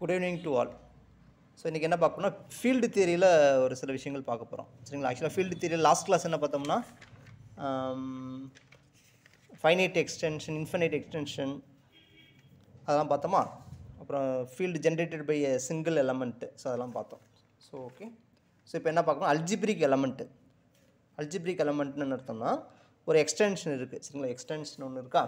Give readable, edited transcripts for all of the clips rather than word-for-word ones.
Good evening to all. So இன்றைக்கி என்ன பார்க்கணும்னா ஃபீல்டு தியரியில் ஒரு சில விஷயங்கள் பார்க்க போகிறோம். சரிங்களா? ஆக்சுவலாக ஃபீல்டு தியரியில் லாஸ்ட் கிளாஸ் என்ன பார்த்தோம்னா ஃபைனைட் எக்ஸ்டென்ஷன், இன்ஃபைனைட் எக்ஸ்டென்ஷன் அதெல்லாம் பார்த்தோமா. அப்புறம் field generated by a single element, so அதெல்லாம் பார்த்தோம். So okay. ஸோ இப்போ என்ன பார்க்கணும், அல்ஜிப்ரிக் எலமெண்ட்டு. அல்ஜிப்ரிக் எலமெண்ட்னு அர்த்தம்னா ஒரு எக்ஸ்டென்ஷன் இருக்குது. சரிங்களா? எக்ஸ்டென்ஷன் ஒன்று இருக்கா?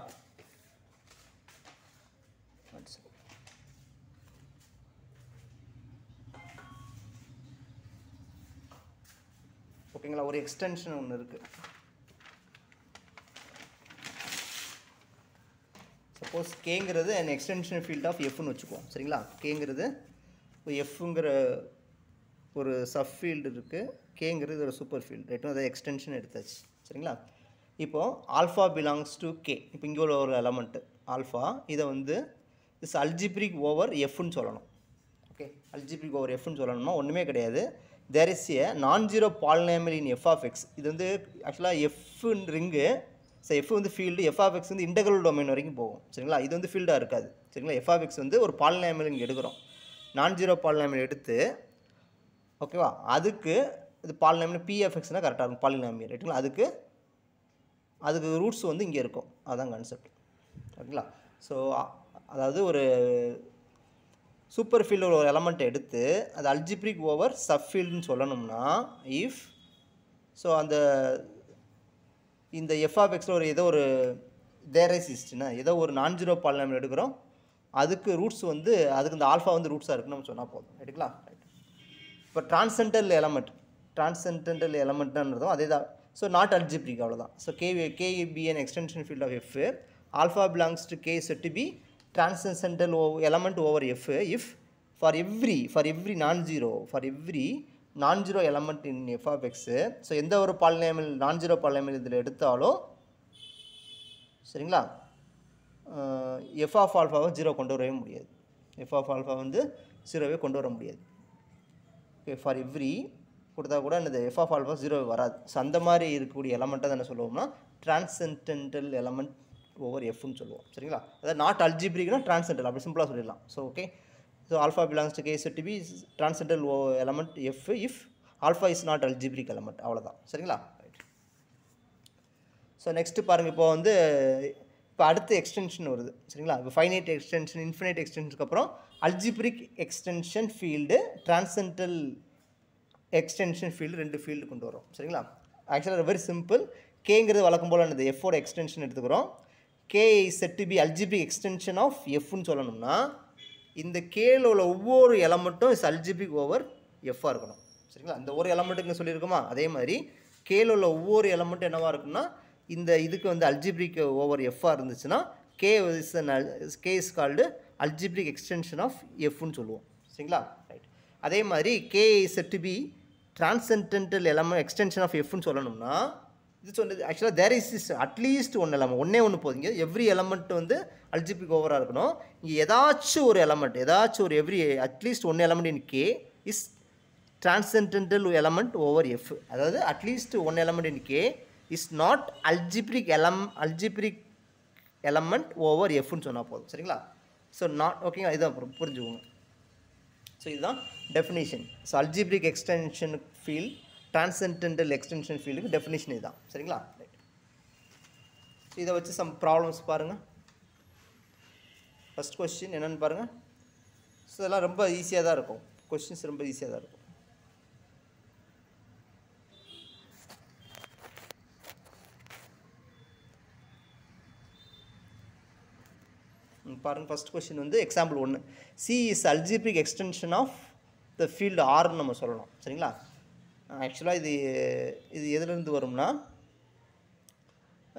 ஓகேங்களா? ஒரு எக்ஸ்டென்ஷன் ஒன்று இருக்குது. சப்போஸ் கேங்கிறது an எக்ஸ்டென்ஷன் ஃபீல்ட் ஆஃப் எஃப்னு வச்சுக்குவோம். சரிங்களா? கேங்கிறது இப்போ எஃப்ங்கிற ஒரு சப் ஃபீல்டு இருக்குது, கேங்கிறது ஒரு சூப்பர் ஃபீல்டு. ரைட்டும் அதை எக்ஸ்டென்ஷன் எடுத்தாச்சு. சரிங்களா? இப்போது ஆல்ஃபா பிலாங்ஸ் டு கே. இப்போ இங்கே உள்ள ஒரு எலமெண்ட்டு ஆல்ஃபா, இதை வந்து இஸ் அல்ஜிப்ரிக் ஓவர் எஃப்னு சொல்லணும். ஓகே, அல்ஜிப்ரிக் ஓவர் எஃப்னு சொல்லணும்னா ஒன்றுமே கிடையாது. தேர் is a non zero polynomial in F of X. இது வந்து ஆக்சுவலாக எஃப்னு ரிங்கு. ஸோ எஃப் வந்து ஃபீல்டு, எஃப் ஆஃப் எக்ஸ் வந்து இன்டெக்ரல் டொமைன் வரைக்கும் போகும். சரிங்களா? இது வந்து ஃபீல்டாக இருக்காது. சரிங்களா? எஃப் ஆஃப் எக்ஸ் வந்து ஒரு பாலினாமியல் இங்கே எடுக்கிறோம், நான் ஜீரோ பாலினாமியல் எடுத்து, ஓகேவா, அதுக்கு இது பாலினாமியல் பிஎஃப்எக்ஸ்னால் கரெக்டாக இருக்கும், பாலினாமியல். ரைட்டுங்களா? அதுக்கு ரூட்ஸ் வந்து இங்கே இருக்கும். அதுதான் கான்செப்ட். ஓகேங்களா? ஸோ அதாவது ஒரு சூப்பர் ஃபீல்டு ஒரு எலமெண்ட்டை எடுத்து அது அல்ஜிப்ரிக் ஓவர் சப் ஃபீல்டுன்னு சொல்லணும்னா இஃப், ஸோ அந்த இந்த எஃப் ஆஃப் எக்ஸில் ஒரு ஏதோ ஒரு தேரைசிஸ்ட்னா ஏதோ ஒரு நான் ஜீரோ பாலினாமியல் எடுக்கிறோம், அதுக்கு ரூட்ஸ் வந்து அதுக்கு இந்த ஆல்ஃபா வந்து ரூட்ஸாக இருக்குன்னு நம்ம சொன்னால் போதும். ரைட்டுங்களா? ரைட். இப்போ டிரான்சென்டல் எலமெண்ட்ன்றதும் அதே தான். ஸோ நாட் அல்ஜிப்ரிக், அவ்வளோதான். So K an extension field of F, alpha belongs to K said to be transcendental element over f if for every non-zero element in f of x. So எந்த ஒரு polynomial நான்-ஜீரோ polynomial இதில் எடுத்தாலும் சரிங்களா, F of ஆல்ஃபாவை zero கொண்டு வரவே முடியாது. F of alpha வந்து ஜீரோவே கொண்டு வர முடியாது. ஓகே, ஃபார் எவ்ரி கொடுத்தா கூட இந்த எஃப் ஆஃப் ஆல்ஃபா ஜீரோ வராது. ஸோ அந்த மாதிரி இருக்கக்கூடிய எலமெண்ட்டை தான் என்ன சொல்லுவோம்னா டிரான்சென்டென்டல் எலமெண்ட் ஓவர் எஃப்னு சொல்லுவோம். சரிங்களா? அதாவது நாட் அல்ஜிப்ரிக்னா டிரான்சென்டல், அப்படி சிம்பிளாக சொல்லிடலாம். So okay, so alpha belongs to K said to be transcendental element F if alpha is not algebraic element, அவ்வளோதான். சரிங்களா? ரைட். ஸோ நெக்ஸ்ட்டு பாருங்கள், இப்போ வந்து இப்போ அடுத்த எக்ஸ்டென்ஷன் வருது. சரிங்களா? இப்போ ஃபைனைட் எக்ஸ்டென்ஷன், இன்ஃபினைட் எக்ஸ்டென்ஷனுக்கு அப்புறம் algebraic extension field, transcendental extension field, ரெண்டு ஃபீல்டு கொண்டு வரும். சரிங்களா? ஆக்சுவலாக வெரி சிம்பிள். கேங்கிறது வழக்கம் போல் அந்த எஃபோட எக்ஸ்டென்ஷன் எடுத்துக்கிறோம். K is set to be algebraic extension of எஃப்னு சொல்லணும்னா இந்த கேல உள்ள ஒவ்வொரு எலமெண்ட்டும் இஸ் அல்ஜிப்ரிக் ஓவர் எஃப்பாக இருக்கணும். சரிங்களா? இந்த ஒரு எலமெண்ட்டுக்கு சொல்லியிருக்கோமா, அதே மாதிரி கேல உள்ள ஒவ்வொரு எலமெண்ட்டும் என்னவாக இருக்குன்னா இந்த இதுக்கு வந்து அல்ஜிப்ரிக் ஓவர் எஃப்பாக இருந்துச்சுன்னா K is called algebraic extension of எஃப்னு சொல்லுவோம். சரிங்களா? ரைட். அதே மாதிரி K is set to be transcendental element extension of எஃப்னு சொல்லணும்னா இது சொன்னது ஆக்சுவலாக there is at least one element, ஒன்று போதுங்க. எவ்ரி எலமெண்ட் வந்து அல்ஜிப்ரிக் ஓவராக இருக்கணும். இங்கே ஏதாச்சும் ஒரு எலமெண்ட், ஏதாச்சும் ஒரு at least one element in K is transcendental element over F. அதாவது at least one element in K is not algebraic element over எஃப்னு சொன்னால் போதும். சரிங்களா? ஸோ நாட், ஓகேங்களா? இதான் புரிஞ்சுக்கோங்க. ஸோ இதுதான் definition. So algebraic extension field, transcendental extension ஃபீல்டுக்கு டெஃபினேஷன் இதுதான். சரிங்களா? ரைட். ஸோ இதை வச்சு சம் ப்ராப்ளம்ஸ் பாருங்கள். ஃபஸ்ட் கொஸ்டின் என்னென்னு பாருங்கள். ஸோ இதெல்லாம் ரொம்ப ஈஸியாக தான் இருக்கும், கொஸ்டின்ஸ் ரொம்ப ஈஸியாக தான் இருக்கும். பாருங்கள், ஃபஸ்ட் கொஸ்டின் வந்து example 1, C is algebraic extension of the field ஆர்னு நம்ம சொல்லணும். சரிங்களா? ஆக்சுவலாக இது எதுலேருந்து வரும்னா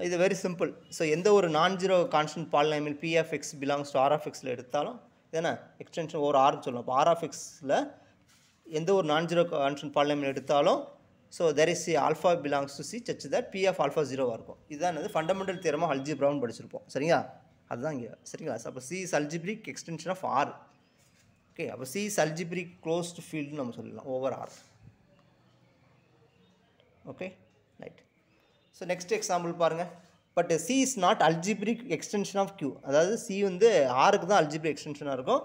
இது வெரி சிம்பிள். ஸோ எந்த ஒரு non zero constant polynomial P of X belongs to R of எக்ஸில் எடுத்தாலும் இதுதானே எக்ஸ்டென்ஷன் ஒரு ஆர்னு சொல்லணும். இப்போ ஆர் ஆஃப் எக்ஸில் எந்த ஒரு நான் ஜீரோ கான்ஸ்டன்ட் பாலினாமியல் எடுத்தாலும் so there is alpha belongs to C such that P of alpha ஜீரோவாக இருக்கும். இதுதான் வந்து ஃபண்டமெண்டல் தியரமாக அல்ஜிப்ரான்னு படிச்சிருப்போம். சரிங்களா? அதுதான் இங்கே. சரிங்களா? அப்போ C is algebraic extension of R. Okay, அப்போ சி இஸ் அல்ஜிப்ரிக் க்ளோஸ்டு ஃபீல்டுன்னு நம்ம சொல்லலாம் over R. Okay, right. So next example பாருங்கள். But C is not algebraic extension of Q. அதாவது C வந்து ஆருக்கு தான் அல்ஜிப்ரிக் எக்ஸ்டென்ஷனாக இருக்கும்,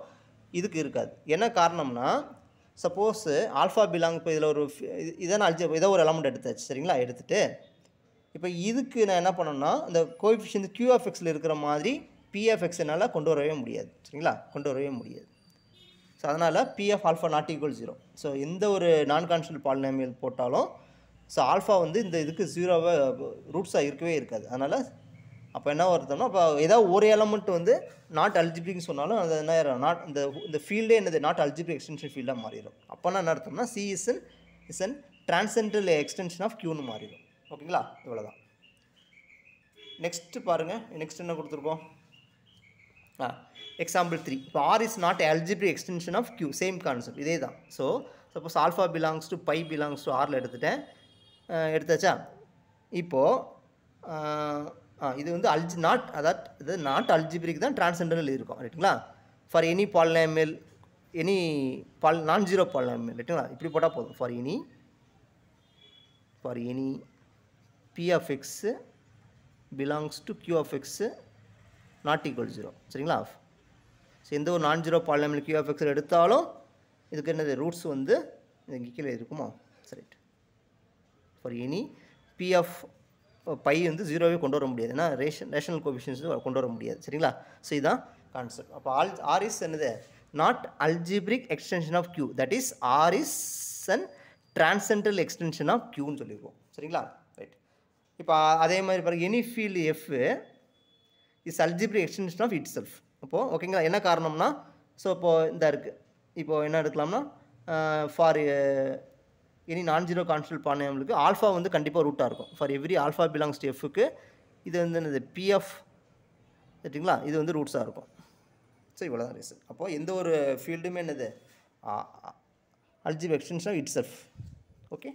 இதுக்கு இருக்காது. என்ன காரணம்னா சப்போஸ் ஆல்ஃபா பிலாங் இப்போ இதில் ஒரு இதை நான் இதை ஒரு எலமெண்ட் எடுத்தாச்சு சரிங்களா. எடுத்துகிட்டு இப்போ இதுக்கு நான் என்ன பண்ணணும்னா இந்த கோஎஃபிஷியன்ட் q of xல இருக்கிற மாதிரி p of x என்னால் கொண்டு வரவே முடியாது சரிங்களா. கொண்டு வரவே முடியாது. ஸோ அதனால் p of alpha not equal 0. So எந்த ஒரு நான் கான்ஸ்டன்ட் பாலினாமியல் போட்டாலும் ஸோ ஆல்ஃபா வந்து இந்த இதுக்கு 0வை ரூட்ஸாக இருக்கவே இருக்காது. அதனால் அப்போ என்ன வருதுன்னா அப்போ ஏதாவது ஒரு எலமெண்ட் வந்து நாட் அல்ஜிப்ரிக்னு சொன்னாலும் அது என்ன நாட் இந்த ஃபீல்டே என்னது நாட் அல்ஜிப்ரிக் எக்ஸ்டென்ஷன் ஃபீல்டாக மாறிடும். அப்போனா என்ன அர்த்தம்னா C is an transcendental extension of க்யூன்னு மாறிடும். ஓகேங்களா. இவ்வளோதான். நெக்ஸ்ட்டு பாருங்கள். நெக்ஸ்ட் என்ன கொடுத்துருக்கோம். எக்ஸாம்பிள் 3. இப்போ R is not algebraic extension of Q. Same concept இதே தான். So suppose alpha belongs to pi belongs to ஆரில் எடுத்தாச்சா. இப்போது இது வந்து இது நாட் அல்ஜிப்ரிக் தான் டிரான்சென்டல் இருக்கும் ரைட்டுங்களா. ஃபார் எனி பாலினாமியல் நான் ஜீரோ பாலினாமியல் ரைட்டுங்களா. இப்படி போட்டால் போதும். For any p of x belongs to q of x not equal 0 சரிங்களா. ஸோ எந்த ஒரு non zero polynomial q of x எடுத்தாலும் இதுக்கு என்னது ரூட்ஸ் வந்து இங்கே கீழே இருக்குமா. சரி. For any p of pi வந்து 0வே கொண்டு வர முடியாது. ஏன்னா ரேஷனல் கோஎஃபிஷியன்ட்ஸ் கொண்டு வர முடியாது சரிங்களா. ஸோ இதுதான் கான்செப்ட். அப்போ ஆர் இஸ் என்னது not algebraic extension of Q. That is R is an transcendental extension of க்யூன்னு சொல்லியிருக்கோம் சரிங்களா. ரைட். இப்போ அதே மாதிரி பாருங்கள் any field F is algebraic extension of itself. அப்போது ஓகேங்களா. என்ன காரணம்னா ஸோ இப்போது இந்த இருக்குது. இப்போது என்ன எடுக்கலாம்னா for any non zero constant பாலினாமியலுக்கு ஆல்ஃபா வந்து கண்டிப்பாக ரூட்டாக இருக்கும். For every alpha belongs to எஃப்க்கு இது வந்து என்னது பி எஃப் சரிங்களா. இது வந்து ரூட்ஸாக இருக்கும். ஸோ இவ்வளோ தான் ரீசன். அப்போது எந்த ஒரு ஃபீல்டுமே என்னது algebraic extension of itself. Okay.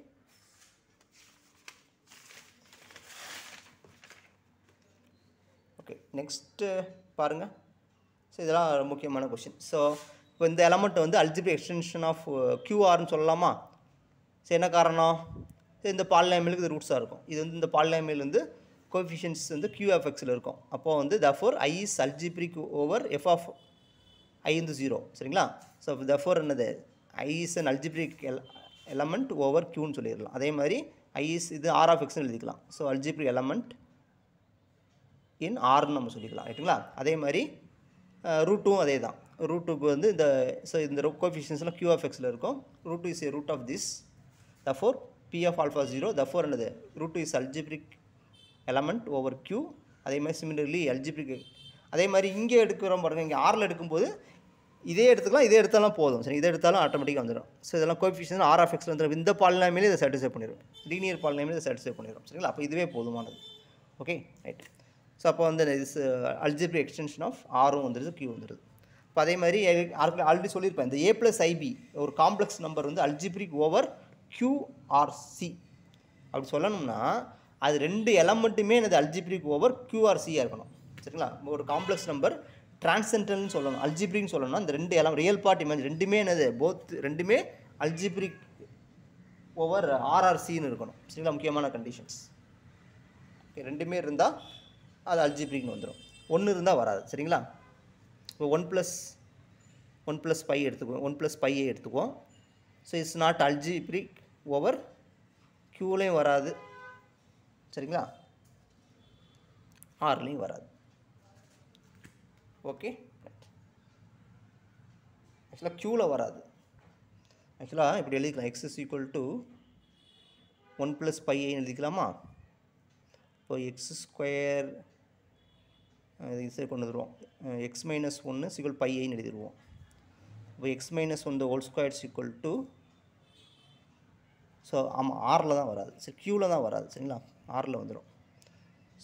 Okay next பாருங்கள். ஸோ இதெல்லாம் முக்கியமான கொஷின். ஸோ இப்போ இந்த எலமெண்ட் வந்து அல்ஜிப்ரிக் எக்ஸ்டென்ஷன் ஆஃப் கியூஆர்னு சொல்லலாமா. ஸோ என்ன காரணம். இந்த பாலினாமியலுக்கு இது ரூட்ஸாக இருக்கும். இது வந்து இந்த பாலினாமியல் வந்து கோஎஃபிஷியன்ட்ஸ் வந்து q of xல இருக்கும். அப்போது வந்து therefore i is algebraic over f of i into 0 சரிங்களா. ஸோ therefore என்னது i is an algebraic element over qன்னு சொல்லிடலாம். அதே மாதிரி i is இது r of xன்னு எழுதிக்கலாம். ஸோ algebraic element in rன்னு நம்ம சொல்லிக்கலாம் ரைட்டுங்களா. அதே மாதிரி ரூட்டும் அதே தான். ரூட்டுக்கு வந்து இந்த ஸோ இந்த கோஎஃபிஷியன்ட்ஸ்லாம் q of xல இருக்கும். Root is a root of this. therefore p of alpha 0. therefore என்னது root is algebraic element over q. அதே மாதிரி சிமிலர்லி algebraic. அதே மாதிரி இங்கே எடுக்கிறோம் பாருங்கள். இங்கே ஆரில் எடுக்கும்போது இதே எடுத்துக்கலாம். இதே எடுத்தாலும் போதும் சரி. இதை எடுத்தாலும் ஆட்டோமேட்டிக்காக வந்துடும். ஸோ இதெல்லாம் கோஎஃபிஷியன்ட் ஆர் ஆஃப் எக்ஸில் வந்துடும். இந்த பாலினாமியலே இதை சாட்டிஸ்ஃபை பண்ணிடும். லீனியர் பாலினாமியலே இதை சாட்டிஸ்ஃபை பண்ணிடும் சரிங்களா. அப்போ இதுவே போதுமானது. Okay right. ஸோ அப்போ வந்து இது அல்ஜிப்ரிக் எக்ஸ்டென்ஷன் ஆஃப் ஆரும் வந்துடுது q வந்துடுது. இப்போ அதே மாதிரி ஆல்ரெடி சொல்லியிருப்பேன். இந்த a + ib ஒரு காம்ப்ளெக்ஸ் நம்பர் வந்து அல்ஜிப்ரிக் ஓவர் QRC அப்படி சொல்லணும்னா அது ரெண்டு எலமெண்ட்டுமே என்னது அல்ஜிப்ரிக் ஓவர் QRCயாக இருக்கணும் சரிங்களா. ஒரு காம்ப்ளெக்ஸ் நம்பர் டிரான்சென்டல்னு சொல்லணும். அல்ஜிப்ரிக்னு சொல்லணும்னா இந்த ரெண்டு ரியல் பார்ட் இமேஜ் ரெண்டுமே என்னது ரெண்டுமே அல்ஜிப்ரிக் ஓவர் RRCன்னு இருக்கணும் சரிங்களா. முக்கியமான கண்டிஷன்ஸ். ஓகே ரெண்டுமே இருந்தால் அது அல்ஜிப்ரிக்னு வந்துடும். ஒன்று இருந்தால் வராது சரிங்களா. இப்போ 1 + பை எடுத்துக்குவோம். 1 + பையை எடுத்துக்குவோம். So it's not algebraic over க்யூலையும் வராது சரிங்களா. ஆர்லையும் வராது. ஓகே ஆக்சுவலாக க்யூவில் வராது. ஆக்சுவலாக இப்படி எழுதிக்கலாம். x is equal to 1 + பையை எழுதிக்கலாமா. இப்போ x² இது கொண்டு வந்துடுவோம். x - 1 = பையைன்னு எழுதிடுவோம். இப்போ x - 1 whole square is equal to so ஆமாம் ஆரில் தான் வராது சரி. க்யூவில் தான் வராது சரிங்களா. ஆரில் வந்துடும்.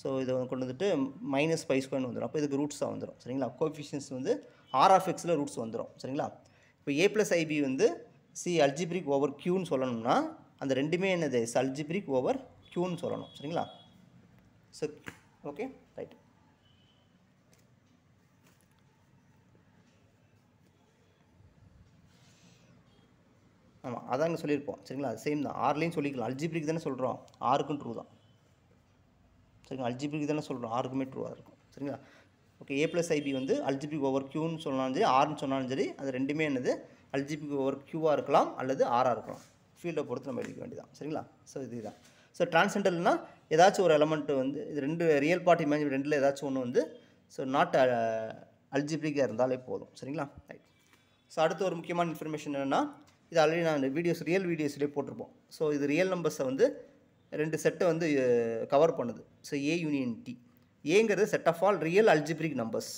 ஸோ இதை கொண்டு வந்துட்டு -π² வந்துடும். அப்போ இதுக்கு ரூட்ஸாக வந்துடும் சரிங்களா. கோஎஃபிஷியன்ட்ஸ் வந்து ஆர் ஆஃப் எக்ஸில் ரூட்ஸ் வந்துடும் சரிங்களா. இப்போ a + ib வந்து அல்ஜிப்ரிக் ஓவர் க்யூன்னு சொல்லணும்னா அந்த ரெண்டுமே என்னது அல்ஜிப்ரிக் ஓவர் க்யூன்னு சொல்லணும் சரிங்களா. So okay right. ஆமாம் அதான் இங்கே சொல்லியிருப்போம் சரிங்களா. அது சேம் தான். ஆர்லேயும் சொல்லிக்கலாம். அல்ஜிப்ரிக் தானே சொல்கிறோம். ஆருக்கும் ட்ரூ தான் சரிங்களா. அல்ஜிப்ரிக் தானே சொல்கிறோம். ஆருக்குமே ட்ரூவாக இருக்கும் சரிங்களா. ஓகே, a + ib வந்து அல்ஜிப்ரிக் ஓவர் க்யூன்னு சொன்னாலும் சரி, ஆர்னு சொன்னாலும் சரி, அது ரெண்டுமே என்னது அல்ஜிப்ரிக் ஓவர் க்யூவாக இருக்கலாம் அல்லது ஆராக இருக்கலாம். ஃபீல்டை பொறுத்து நம்ம எழுதிக்க வேண்டியதான். சரிங்களா? ஸோ இதுதான். ஸோ டிரான்சென்டல்னா ஏதாச்சும் ஒரு எலமெண்ட் வந்து இது ரெண்டு ரியல் பார்ட் இமேஜினரி ரெண்டில் ஏதாச்சும் ஒன்று வந்து ஸோ நாட் அல்ஜிப்ரிக்காக இருந்தாலே போதும். சரிங்களா? ரைட். ஸோ அடுத்து ஒரு முக்கியமான இன்ஃபர்மேஷன் என்னென்னா, இது ஆல்ரெடி நான் ரியல் வீடியோஸ்லேயே போட்டிருப்போம். ஸோ இது ரியல் நம்பர்ஸை வந்து ரெண்டு செட்டை வந்து கவர் பண்ணுது. So A union D. ஏங்கிறது set of all real algebraic numbers.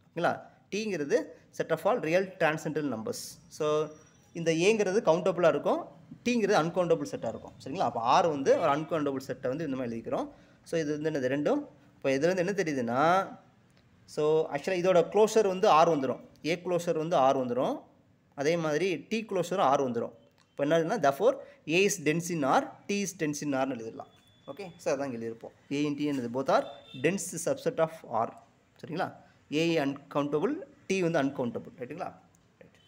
ஓகேங்களா? டிங்கிறது set of all real transcendental numbers. So இந்த ஏங்கிறது கவுண்டபுளாக இருக்கும், டிங்கிறது அன்கவுண்டபுள் செட்டாக இருக்கும். சரிங்களா? அப்போ ஆர் வந்து ஒரு அன்கவுண்டபுள் செட்டை வந்து இந்த மாதிரி எழுதிக்கிறோம். ஸோ இது வந்து என்னது ரெண்டும். இப்போ இதுலேருந்து என்ன தெரியுதுன்னா, ஸோ ஆக்சுவலாக இதோட க்ளோஷர் வந்து ஆர் வந்துடும், ஏ க்ளோஷர் வந்து ஆர் வந்துடும், அதே மாதிரி டி க்ளோஷரும் ஆர் வந்துடும். இப்போ என்னதுன்னா therefore A is dense in R, D is dense in ஆர்னு எழுதிடலாம். ஓகே, ஸோ அதான் எழுதியிருப்போம். ஏ இன் டி என்னது both are dense subset of R. சரிங்களா? ஏ அன்கவுண்டபுள், டி வந்து அன்கவுண்டபுள். ரைட்டுங்களா? ரைட்.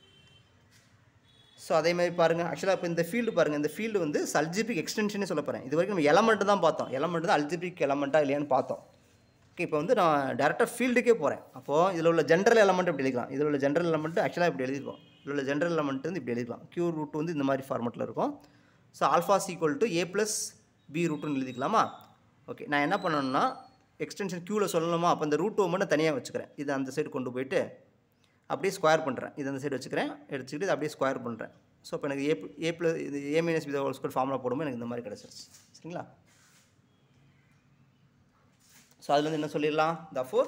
ஸோ அதே மாதிரி பாருங்கள், ஆக்சுவலாக இப்போ இந்த ஃபீல்டு பாருங்கள், இந்த ஃபீல்டு வந்து அல்ஜிப்ரிக் எக்ஸ்டென்ஷனே சொல்ல போகிறேன். இது வரைக்கும் நம்ம எலமெண்ட்டு தான் பார்த்தோம், எலமெண்ட் தான் அல்ஜிப்ரிக் எலமெண்ட்டா இல்லையான்னு பார்த்தோம். ஓகே, இப்போ வந்து நான் டேரெக்டாக ஃபீல்டுக்கே போகிறேன். அப்போது இதில் உள்ள ஜென்ரல் எலமெண்ட் இப்படி எழுதிக்கலாம். இதில் உள்ள ஜென்ரல் எலமெண்ட் ஆக்சுவலாக இப்படி எழுதிருக்கோம். இதில் உள்ள ஜென்ரல் எலமெண்ட் வந்து இப்படி எழுதிக்கலாம். க்யூ ரூட் வந்து இந்த மாதிரி ஃபார்மெட்டில் இருக்கும். So alpha equal to A plus B ரூட்டுன்னு எழுதிக்கலாமா? ஓகே, நான் என்ன பண்ணணும்னா எக்ஸ்டென்ஷன் க்யூவில் சொல்லணுமா, அப்போ இந்த ரூட் மட்டும் தனியாக வச்சுக்கிறேன். இது அந்த சைடு கொண்டு போயிட்டு அப்படியே ஸ்கொயர் பண்ணுறேன். இது அந்த சைடு வச்சுக்கிறேன், எடுத்துக்கிட்டு இது அப்படியே ஸ்கொயர் பண்ணுறேன். ஸோ இப்போ எனக்கு ஏ ப்ளஸ் இது A minus B whole square formula போடும்போது எனக்கு இந்த மாதிரி கிடச்சிருச்சு. சரிங்களா? ஸோ அதில் வந்து என்ன சொல்லிடலாம், தஃபோர்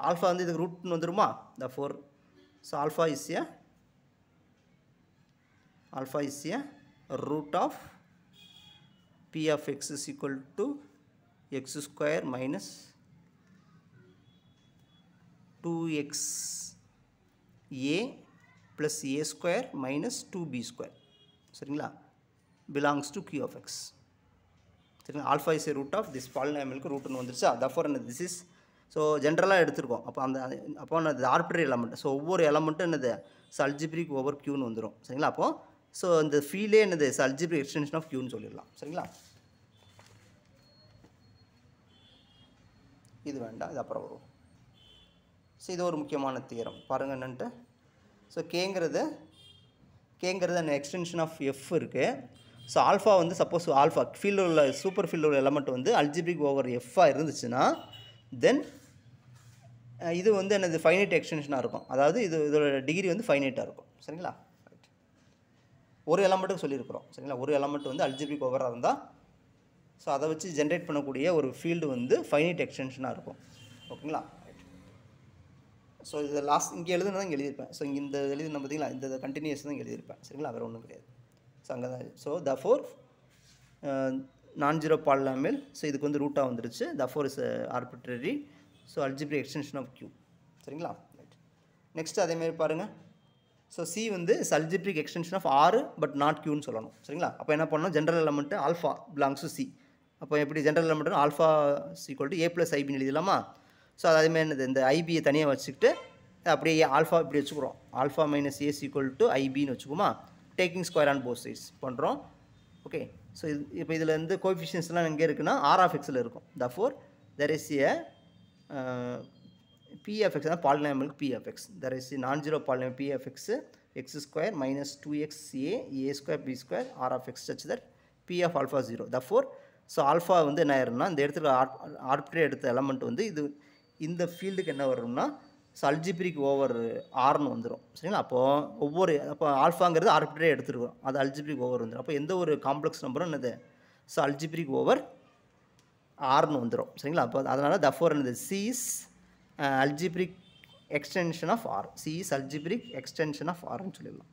ஆல்ஃபா வந்து இதுக்கு ரூட்னு வந்துருமா, therefore so alpha is a root of P of X is equal to X square minus 2x a plus A square minus 2b square. சரிங்களா? Belongs to q of x. சரிங்களா? Alpha is a root of this பாலினாமியலுக்கு ரூட்னு வந்துருச்சா, therefore என்னது this is. So ஜென்ரலாக எடுத்துருக்கோம். அப்போ என்னது ஆர்பிட்ரரி எலமெண்ட். ஸோ ஒவ்வொரு எலமெண்ட்டும் என்னது அல்ஜிப்ரிக் ஓவர் க்யூன்னு வந்துடும். சரிங்களா? அப்போது ஸோ இந்த ஃபீல்டே என்னது அல்ஜிப்ரிக் எக்ஸ்டென்ஷன் ஆஃப் க்யூன்னு சொல்லிடலாம். சரிங்களா? இது வேண்டாம், இது அப்புறம் வரும். ஸோ இது ஒரு முக்கியமான தியரம் பாருங்கள் என்னன்ட்டு. ஸோ கேங்கிறது அந்த எக்ஸ்டென்ஷன் ஆஃப் எஃப் இருக்குது. ஸோ ஆல்ஃபா வந்து சப்போஸ் ஆல்ஃபா ஃபீல்டில் உள்ள சூப்பர் ஃபீல்டில் உள்ள எலமெண்ட் வந்து அல்ஜிப்ரிக் ஓவர் எஃப்பாக இருந்துச்சுன்னா தென் இது வந்து என்னது ஃபைனைட் எக்ஸ்டென்ஷனாக இருக்கும். அதாவது இதோட டிகிரி வந்து ஃபைனைட்டாக இருக்கும். சரிங்களா? ரைட். ஒரு எலமெண்ட்டுக்கு சொல்லியிருக்கிறோம். சரிங்களா? ஒரு எலமெண்ட் வந்து அல்ஜிப்ரிக் ஓவராக இருந்தால் ஸோ அதை வச்சு ஜென்ரேட் பண்ணக்கூடிய ஒரு ஃபீல்டு வந்து ஃபைனைட் எக்ஸ்டென்ஷனாக இருக்கும். ஓகேங்களா? ரைட். ஸோ இது லாஸ்ட் இங்கே எழுதுனா தான் எழுதியிருப்பேன். ஸோ இங்கே இந்த எழுதுன பார்த்தீங்களா, இந்த கண்டினியூஸ் தான் எழுதியிருப்பேன். சரிங்களா? வேறு ஒன்றும் கிடையாது. ஸோ அங்கே தான். ஸோ தஃபோர் நான் ஜீரோ பாலினாமியல். ஸோ இதுக்கு வந்து ரூட்டாக வந்துருச்சு. Therefore is arbitrary. So algebraic extension of Q. சரிங்களா? ரைட். நெக்ஸ்ட் அதேமாதிரி பாருங்கள். ஸோ சி வந்து algebraic extension of R but not க்யூன்னு சொல்லணும். சரிங்களா? அப்போ என்ன பண்ணணும், general element alpha belongs to C. அப்போ எப்படி general element alpha equal to A plus ஐபின்னு எழுதலாமா? ஸோ அதேமாதிரி என்னது இந்த ஐபியை தனியாக வச்சுக்கிட்டு அப்படியே ஆல்ஃபா இப்படி வச்சுக்கிறோம். Alpha minus A equal to ஐபின்னு வச்சுக்குமா, taking square on both sides பண்ணுறோம். ஓகே. ஸோ இது இப்போ இதில் வந்து கோஎஃபிஷியன்ஸ்லாம் எங்கே இருக்குன்னா ஆர் ஆஃப் எக்ஸில் இருக்கும். Therefore there is a P of X தான் polynomial P of X. There is non zero polynomial P of X X square minus 2x A square B square R of X such that P of alpha 0. Therefore so alpha வந்து என்ன ஆயிரும்னா இந்த இடத்துல arbitrary எடுத்த element வந்து இது இந்த ஃபீல்டுக்கு என்ன வரும்னா ஸோ அல்ஜிப்ரிக் ஓவர் ஆர்னு வந்துடும். சரிங்களா? அப்போது அப்போ ஆல்ஃபாங்கிறது ஆர்பிட்ரரி எடுத்துருக்கோம், அது அல்ஜிப்ரிக் ஓவர் வந்துடும். அப்போ எந்த ஒரு காம்ப்ளெக்ஸ் நம்பரும் என்னது ஸோ அல்ஜிப்ரிக் ஓவர் ஆர்னு வந்துடும். சரிங்களா? அப்போ அதனால் தஃபோர் என்னது C is algebraic extension of R. C is algebraic extension of ஆர்னு சொல்லிடலாம்.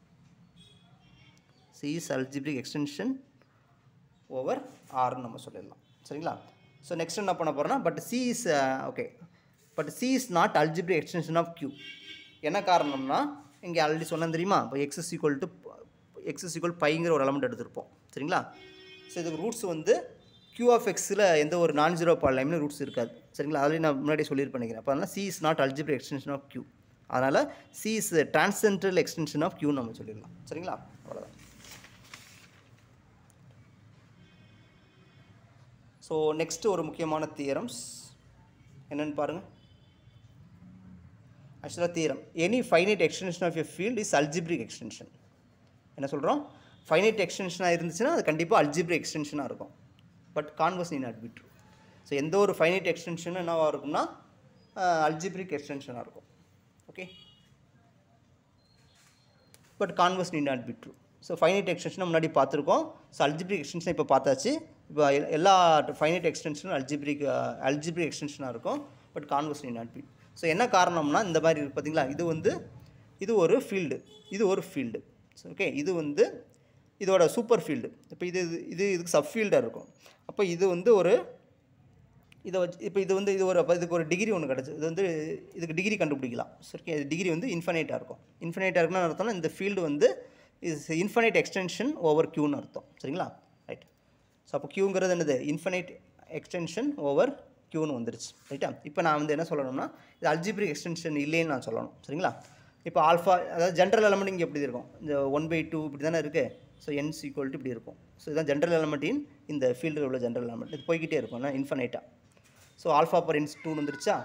C is algebraic extension over ஆர்னு நம்ம சொல்லிடலாம். சரிங்களா? ஸோ நெக்ஸ்ட் என்ன பண்ண போகிறோன்னா but C is okay but C is not algebraic extension of Q. என்ன காரணம்னா இங்கே ஆல்ரெடி சொன்னேன் தெரியுமா, இப்போ எக்ஸ் இஸ் ஈக்குவல் பைங்கிற ஒரு எலமெண்ட் எடுத்திருப்போம். சரிங்களா? ஸோ இதுக்கு ரூட்ஸ் வந்து க்யூ ஆஃப் எக்ஸில் எந்த ஒரு நான் ஜீரோ பாலினாமியல் ரூட்ஸ் இருக்காது. சரிங்களா? அதில் நான் முன்னாடி சொல்லியிருப்பேன் நினைக்கிறேன். அப்போ அதனால் C is not algebraic extension of Q. அதனால் C is transcendental extension of க்யூன்னு நம்ம சொல்லிடலாம். சரிங்களா? அவ்வளோதான். ஸோ நெக்ஸ்ட்டு ஒரு முக்கியமான தியரம்ஸ் என்னென்னு பாருங்கள். ஆக்சுவலாக theorem any finite extension of a field is algebraic extension. என்ன சொல்கிறோம்? ஃபைனைட் எக்ஸ்டென்ஷனாக இருந்துச்சுன்னா அது கண்டிப்பாக அல்ஜிப்ரிக் எக்ஸ்டென்ஷனாக இருக்கும். But converse need not be true. So எந்த ஒரு ஃபைனைட் எக்ஸ்டென்ஷனும் என்னவாக இருக்கும்னா அல்ஜிப்ரிக் எக்ஸ்டென்ஷனாக இருக்கும். Okay, but converse need not be true. So finite எக்ஸ்டென்ஷனை முன்னாடி பார்த்துருக்கோம். ஸோ அல்ஜிப்ரிக் எக்ஸ்டென்ஷனை இப்போ பார்த்தாச்சு. இப்போ எல்லா ஃபைனைட் எக்ஸ்டென்ஷனும் அல்ஜிப்ரிக் எக்ஸ்டென்ஷனாக இருக்கும். But converse need not B. So என்ன காரணம்னா இந்த மாதிரி இருக்குது பார்த்தீங்களா, இது ஒரு ஃபீல்டு, இது ஒரு ஃபீல்டு. ஓகே, இது இதோட சூப்பர் ஃபீல்டு. இப்போ இதுக்கு சப் ஃபீல்டாக இருக்கும். அப்போ இதை வச்சு இப்போ இதுக்கு ஒரு டிகிரி ஒன்று கிடச்சி, இதுக்கு டிகிரி கண்டுபிடிக்கலாம். ஓகே, டிகிரி இன்ஃபைனைட்டாக இருக்கும். இன்ஃபைனைட்டாக இருக்குன்னு அர்த்தம்னா இந்த field is infinite extension over க்யூன்னு அர்த்தம். சரிங்களா? ரைட். ஸோ அப்போ க்யூங்கிறது என்னது? இன்ஃபைனைட் எக்ஸ்டென்ஷன் ஓவர் க்யூன்னு வந்துருச்சு. ரைட்டா? இப்போ நான் என்ன சொல்லணும்னா இது அல்ஜிப்ரிக் எக்ஸ்டென்ஷன் இல்லைன்னு நான் சொல்லணும். சரிங்களா? இப்போ ஆல்ஃபா, அதாவது ஜென்ரல் எலமெண்ட் இங்கே எப்படி இருக்கும்? இந்த 1/2 இப்படி தானே இருக்குது. ஸோ n = இப்படி இருக்கும். ஸோ இதுதான் ஜென்ரல் எலமெண்ட்டின் இந்த ஃபீல்டில் உள்ள ஜென்ரல் எலமெண்ட். இது போய்கிட்டே இருக்கும்னா இன்ஃபைனைட்டாக. ஸோ ஆல்ஃபா பர் n 2 வந்துருச்சா?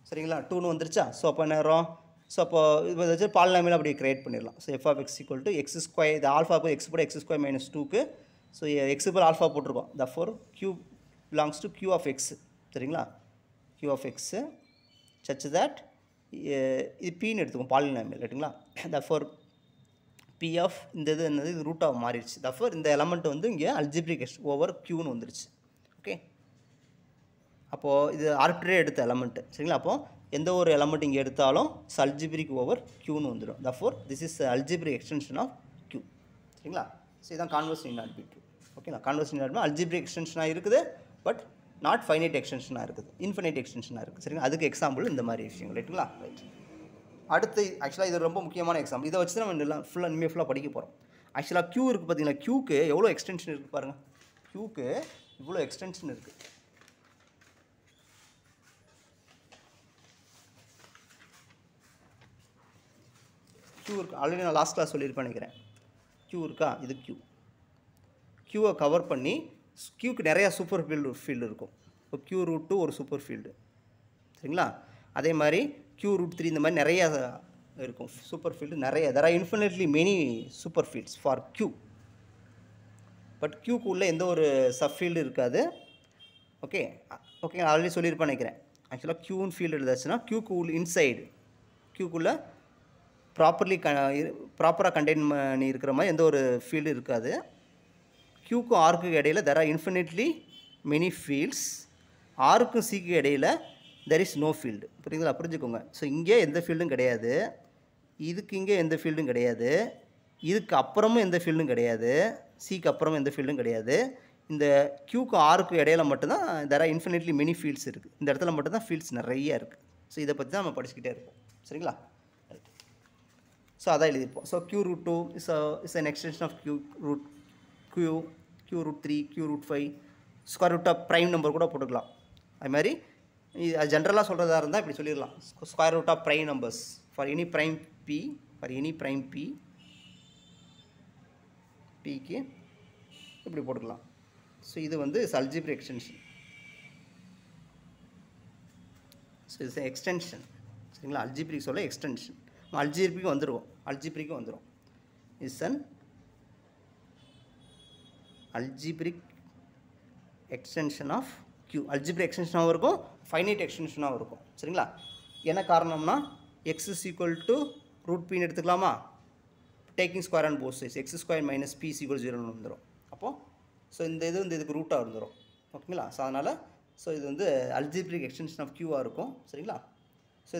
சரிங்களா? 2 வந்துருச்சா? ஸோ அப்போ என்ன வரும்? ஸோ அப்போ இது வச்சு பாலினாமியல் அப்படி கிரியேட் பண்ணிடலாம். So f(x) = x². இது ஆல்ஃபாவுக்கு x போட x² - 2க்கு. ஸோ x க்கு ஆல்ஃபா போட்டிருக்கோம். therefore q belongs to q of x. சரிங்களா? q of x such that இது pன்னு எடுத்துக்கும் பாலினாமியல். ரைட்டுங்களா? therefore p of இந்த என்னது இது ரூட்டாக மாறிடுச்சு. therefore இந்த எலமெண்ட் இங்கே அல்ஜிப்ரிக் ஓவர் க்யூன்னு வந்துருச்சு. ஓகே, அப்போது இது ஆர்பிட்ரரி எடுத்த எலமெண்ட்டு. சரிங்களா? அப்போது எந்த ஒரு எலமெண்ட் இங்கே எடுத்தாலும் அல்ஜிப்ரிக் ஓவர் க்யூன்னு வந்துடும். therefore this is algebraic extension of Q. சரிங்களா? ஸோ இதுதான் converse need not be true. ஓகேங்களா? Converse need not be algebraic எக்ஸ்டென்ஷனாக இருக்குது, பட் நாட் ஃபைனைட் எக்ஸ்டென்ஷனாக இருக்குது, இன்ஃபைனைட் எக்ஸ்டென்ஷனாக இருக்குது. சரிங்களா? அதுக்கு எக்ஸாம்பிள் இந்த மாதிரி விஷயங்கள். ரைட்டுங்களா? ரைட். அடுத்து ஆக்சுவலாக இது ரொம்ப முக்கியமான எக்ஸாம்பிள். இதை வச்சு தான் நம்ம எல்லாம் ஃபுல்லாக படிக்க போகிறோம். ஆக்சுவலாக க்யூ இருக்குது பார்த்தீங்களா? க்யூக்கு எவ்வளோ எக்ஸ்டென்ஷன் இருக்குது பாருங்கள். க்யூக்கு இவ்வளோ எக்ஸ்டென்ஷன் இருக்குது. க்யூ இருக்குது. ஆல்ரெடி நான் லாஸ்ட் கிளாஸ் சொல்லியிருப்பேன் நினைக்கிறேன். க்யூ இருக்கா? இது க்யூவை கவர் பண்ணி க்யூக்கு நிறையா சூப்பர் ஃபீல்டு இருக்கும். இப்போ q√2 ஒரு சூப்பர் ஃபீல்டு. சரிங்களா? அதே மாதிரி q√3 இந்த மாதிரி நிறையா இருக்கும் சூப்பர் ஃபீல்டு நிறைய. there are infinitely many super fields for q. But க்யூக்கு உள்ள எந்த ஒரு சப் ஃபீல்டு இருக்காது. ஓகே, நான் ஆல்ரெடி சொல்லியிருப்பேன் நினைக்கிறேன். ஆக்சுவலாக க்யூன்னு ஃபீல்டு எழுதாச்சுன்னா க்யூக்கு உள்ள இன்சைடு க்யூக்குள்ளே ப்ராப்பராக கண்டெயின் பண்ணி இருக்கிற மாதிரி எந்த ஒரு ஃபீல்டு இருக்காது. க்யூக்கு ஆர்க்கு இடையில் there are infinitely many fields. ஆர்க்கும் சிக்கு இடையில் there is no field. புரியுதுங்களா? புரிஞ்சுக்கோங்க. ஸோ இங்கே எந்த ஃபீல்டும் கிடையாது, இதுக்கு இங்கே எந்த ஃபீல்டும் கிடையாது, இதுக்கு அப்புறமும் எந்த ஃபீல்டும் கிடையாது, சிக்கு அப்புறமும் எந்த ஃபீல்டும் கிடையாது. இந்த க்யூக்கு ஆர்க்கு இடையில மட்டும்தான் there are infinitely many fields இருக்குது. இந்த இடத்துல மட்டும்தான் ஃபீல்ட்ஸ் நிறைய இருக்குது. ஸோ இதை பற்றி தான் நம்ம படிச்சுக்கிட்டே இருப்போம். சரிங்களா? ரைட். ஸோ அதான் எழுதியிருப்போம். So q√2 is an extension of q√3 q√5 square root of prime number கூட போட்டுக்கலாம். அது மாதிரி அது ஜென்ரலாக சொல்கிறதா இருந்தால் இப்படி சொல்லிடலாம். Square root of prime numbers for any prime p பிக்கு இப்படி போட்டுக்கலாம். ஸோ இது அல்ஜிப்ரிக் எக்ஸ்டென்ஷன். ஸோ இது எக்ஸ்டென்ஷன். சரிங்களா? அல்ஜிப்ரிக் சொல்ல எக்ஸ்டென்ஷன். அல்ஜிப்ரிக்கு வந்துடும். Is an algebraic extension of Q. Algebraic எக்ஸ்டென்ஷனாகவும் இருக்கும், ஃபைனைட் எக்ஸ்டென்ஷனாகவும் இருக்கும். சரிங்களா? என்ன காரணம்னா x = √p எடுத்துக்கலாமா? Taking square and both sides x² - p = 0 வந்துடும். அப்போது ஸோ இந்த இதுக்கு ரூட்டாக வந்துடும். ஓகேங்களா? ஸோ அதனால் இது அல்ஜிப்ரிக் எக்ஸ்டென்ஷன் ஆஃப் க்யூவாக இருக்கும். சரிங்களா? ஸோ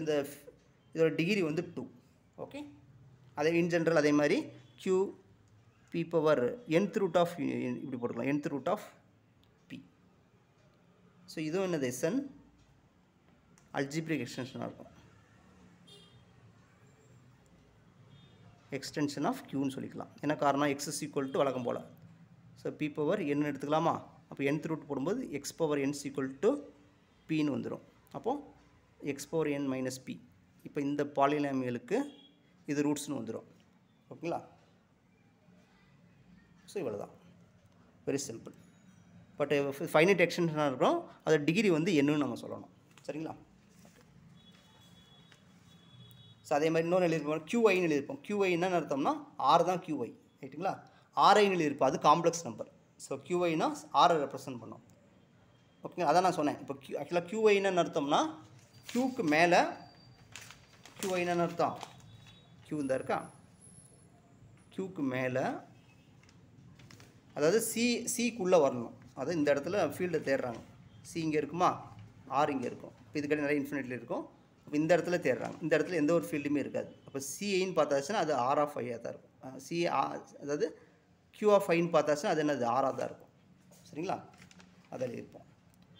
இதோட டிகிரி 2. ஓகே, அதே இன் ஜென்ரல் அதே மாதிரி q p power nth root of இப்படி போட்டுக்கலாம், nth root of p. So இதுவும் என்னது எஸ்என் அல்ஜிப்ரிக் எக்ஸ்டென்ஷனாக இருக்கும். எக்ஸ்டென்ஷன் ஆஃப் க்யூன்னு சொல்லிக்கலாம். என்ன காரணம்? x = வழக்கம் போல். ஸோ p பவர் n எடுத்துக்கலாமா? அப்போ nth ரூட் போடும்போது x பவர் n = pன்னு வந்துடும். அப்போது x பவர் n - p. இப்போ இந்த பாலினாமியலுக்கு இது ரூட்ஸ்னு வந்துடும். ஓகேங்களா? ஸோ இவ்வளோ தான், வெரி சிம்பிள். பட் ஃபைனைட் எக்ஸ்டென்ஷனாக இருக்கும், அது டிகிரி வந்து என்னன்னு நம்ம சொல்லணும். சரிங்களா? ஸோ அதே மாதிரி இன்னொன்று எழுதியிருப்போம், QIன்னு எழுதியிருப்போம். QI என்னன்னு அர்த்தம்னா ஆர் தான் QI, ரைட்டுங்களா? RIன்னு எழுதியிருப்போம், அது காம்ப்ளெக்ஸ் நம்பர். ஸோ QIனா ஆரை ரெப்ரசன்ட் பண்ணோம். ஓகேங்களா? அதான் நான் சொன்னேன். இப்போ ஆக்சுவலாக QI என்னன்னு அர்த்தம்னா க்யூக்கு மேலே, QI என்னன்னு அர்த்தம், Q இந்த இருக்கா, க்யூக்கு மேலே, அதாவது சிக்குள்ளே வரணும். அதாவது இந்த இடத்துல ஃபீல்டை தேடுறாங்க. சி இங்கே இருக்குமா, ஆர் இங்கே இருக்கும். இப்போ இதுக்கடி நிறைய இன்ஃபினிட்டில் இருக்கும். இப்போ இந்த இடத்துல தேடுறாங்க, இந்த இடத்துல எந்த ஒரு ஃபீல்டுமே இருக்காது. அப்போ சிஐன்னு பார்த்தாச்சுன்னா அது ஆர் ஆஃப் ஐயாக தான் இருக்கும். அதாவது Q ஆஃப் ஐன்னு பார்த்தாச்சுன்னா அது என்னது, ஆராக தான் இருக்கும். சரிங்களா? அதில் இருப்போம்.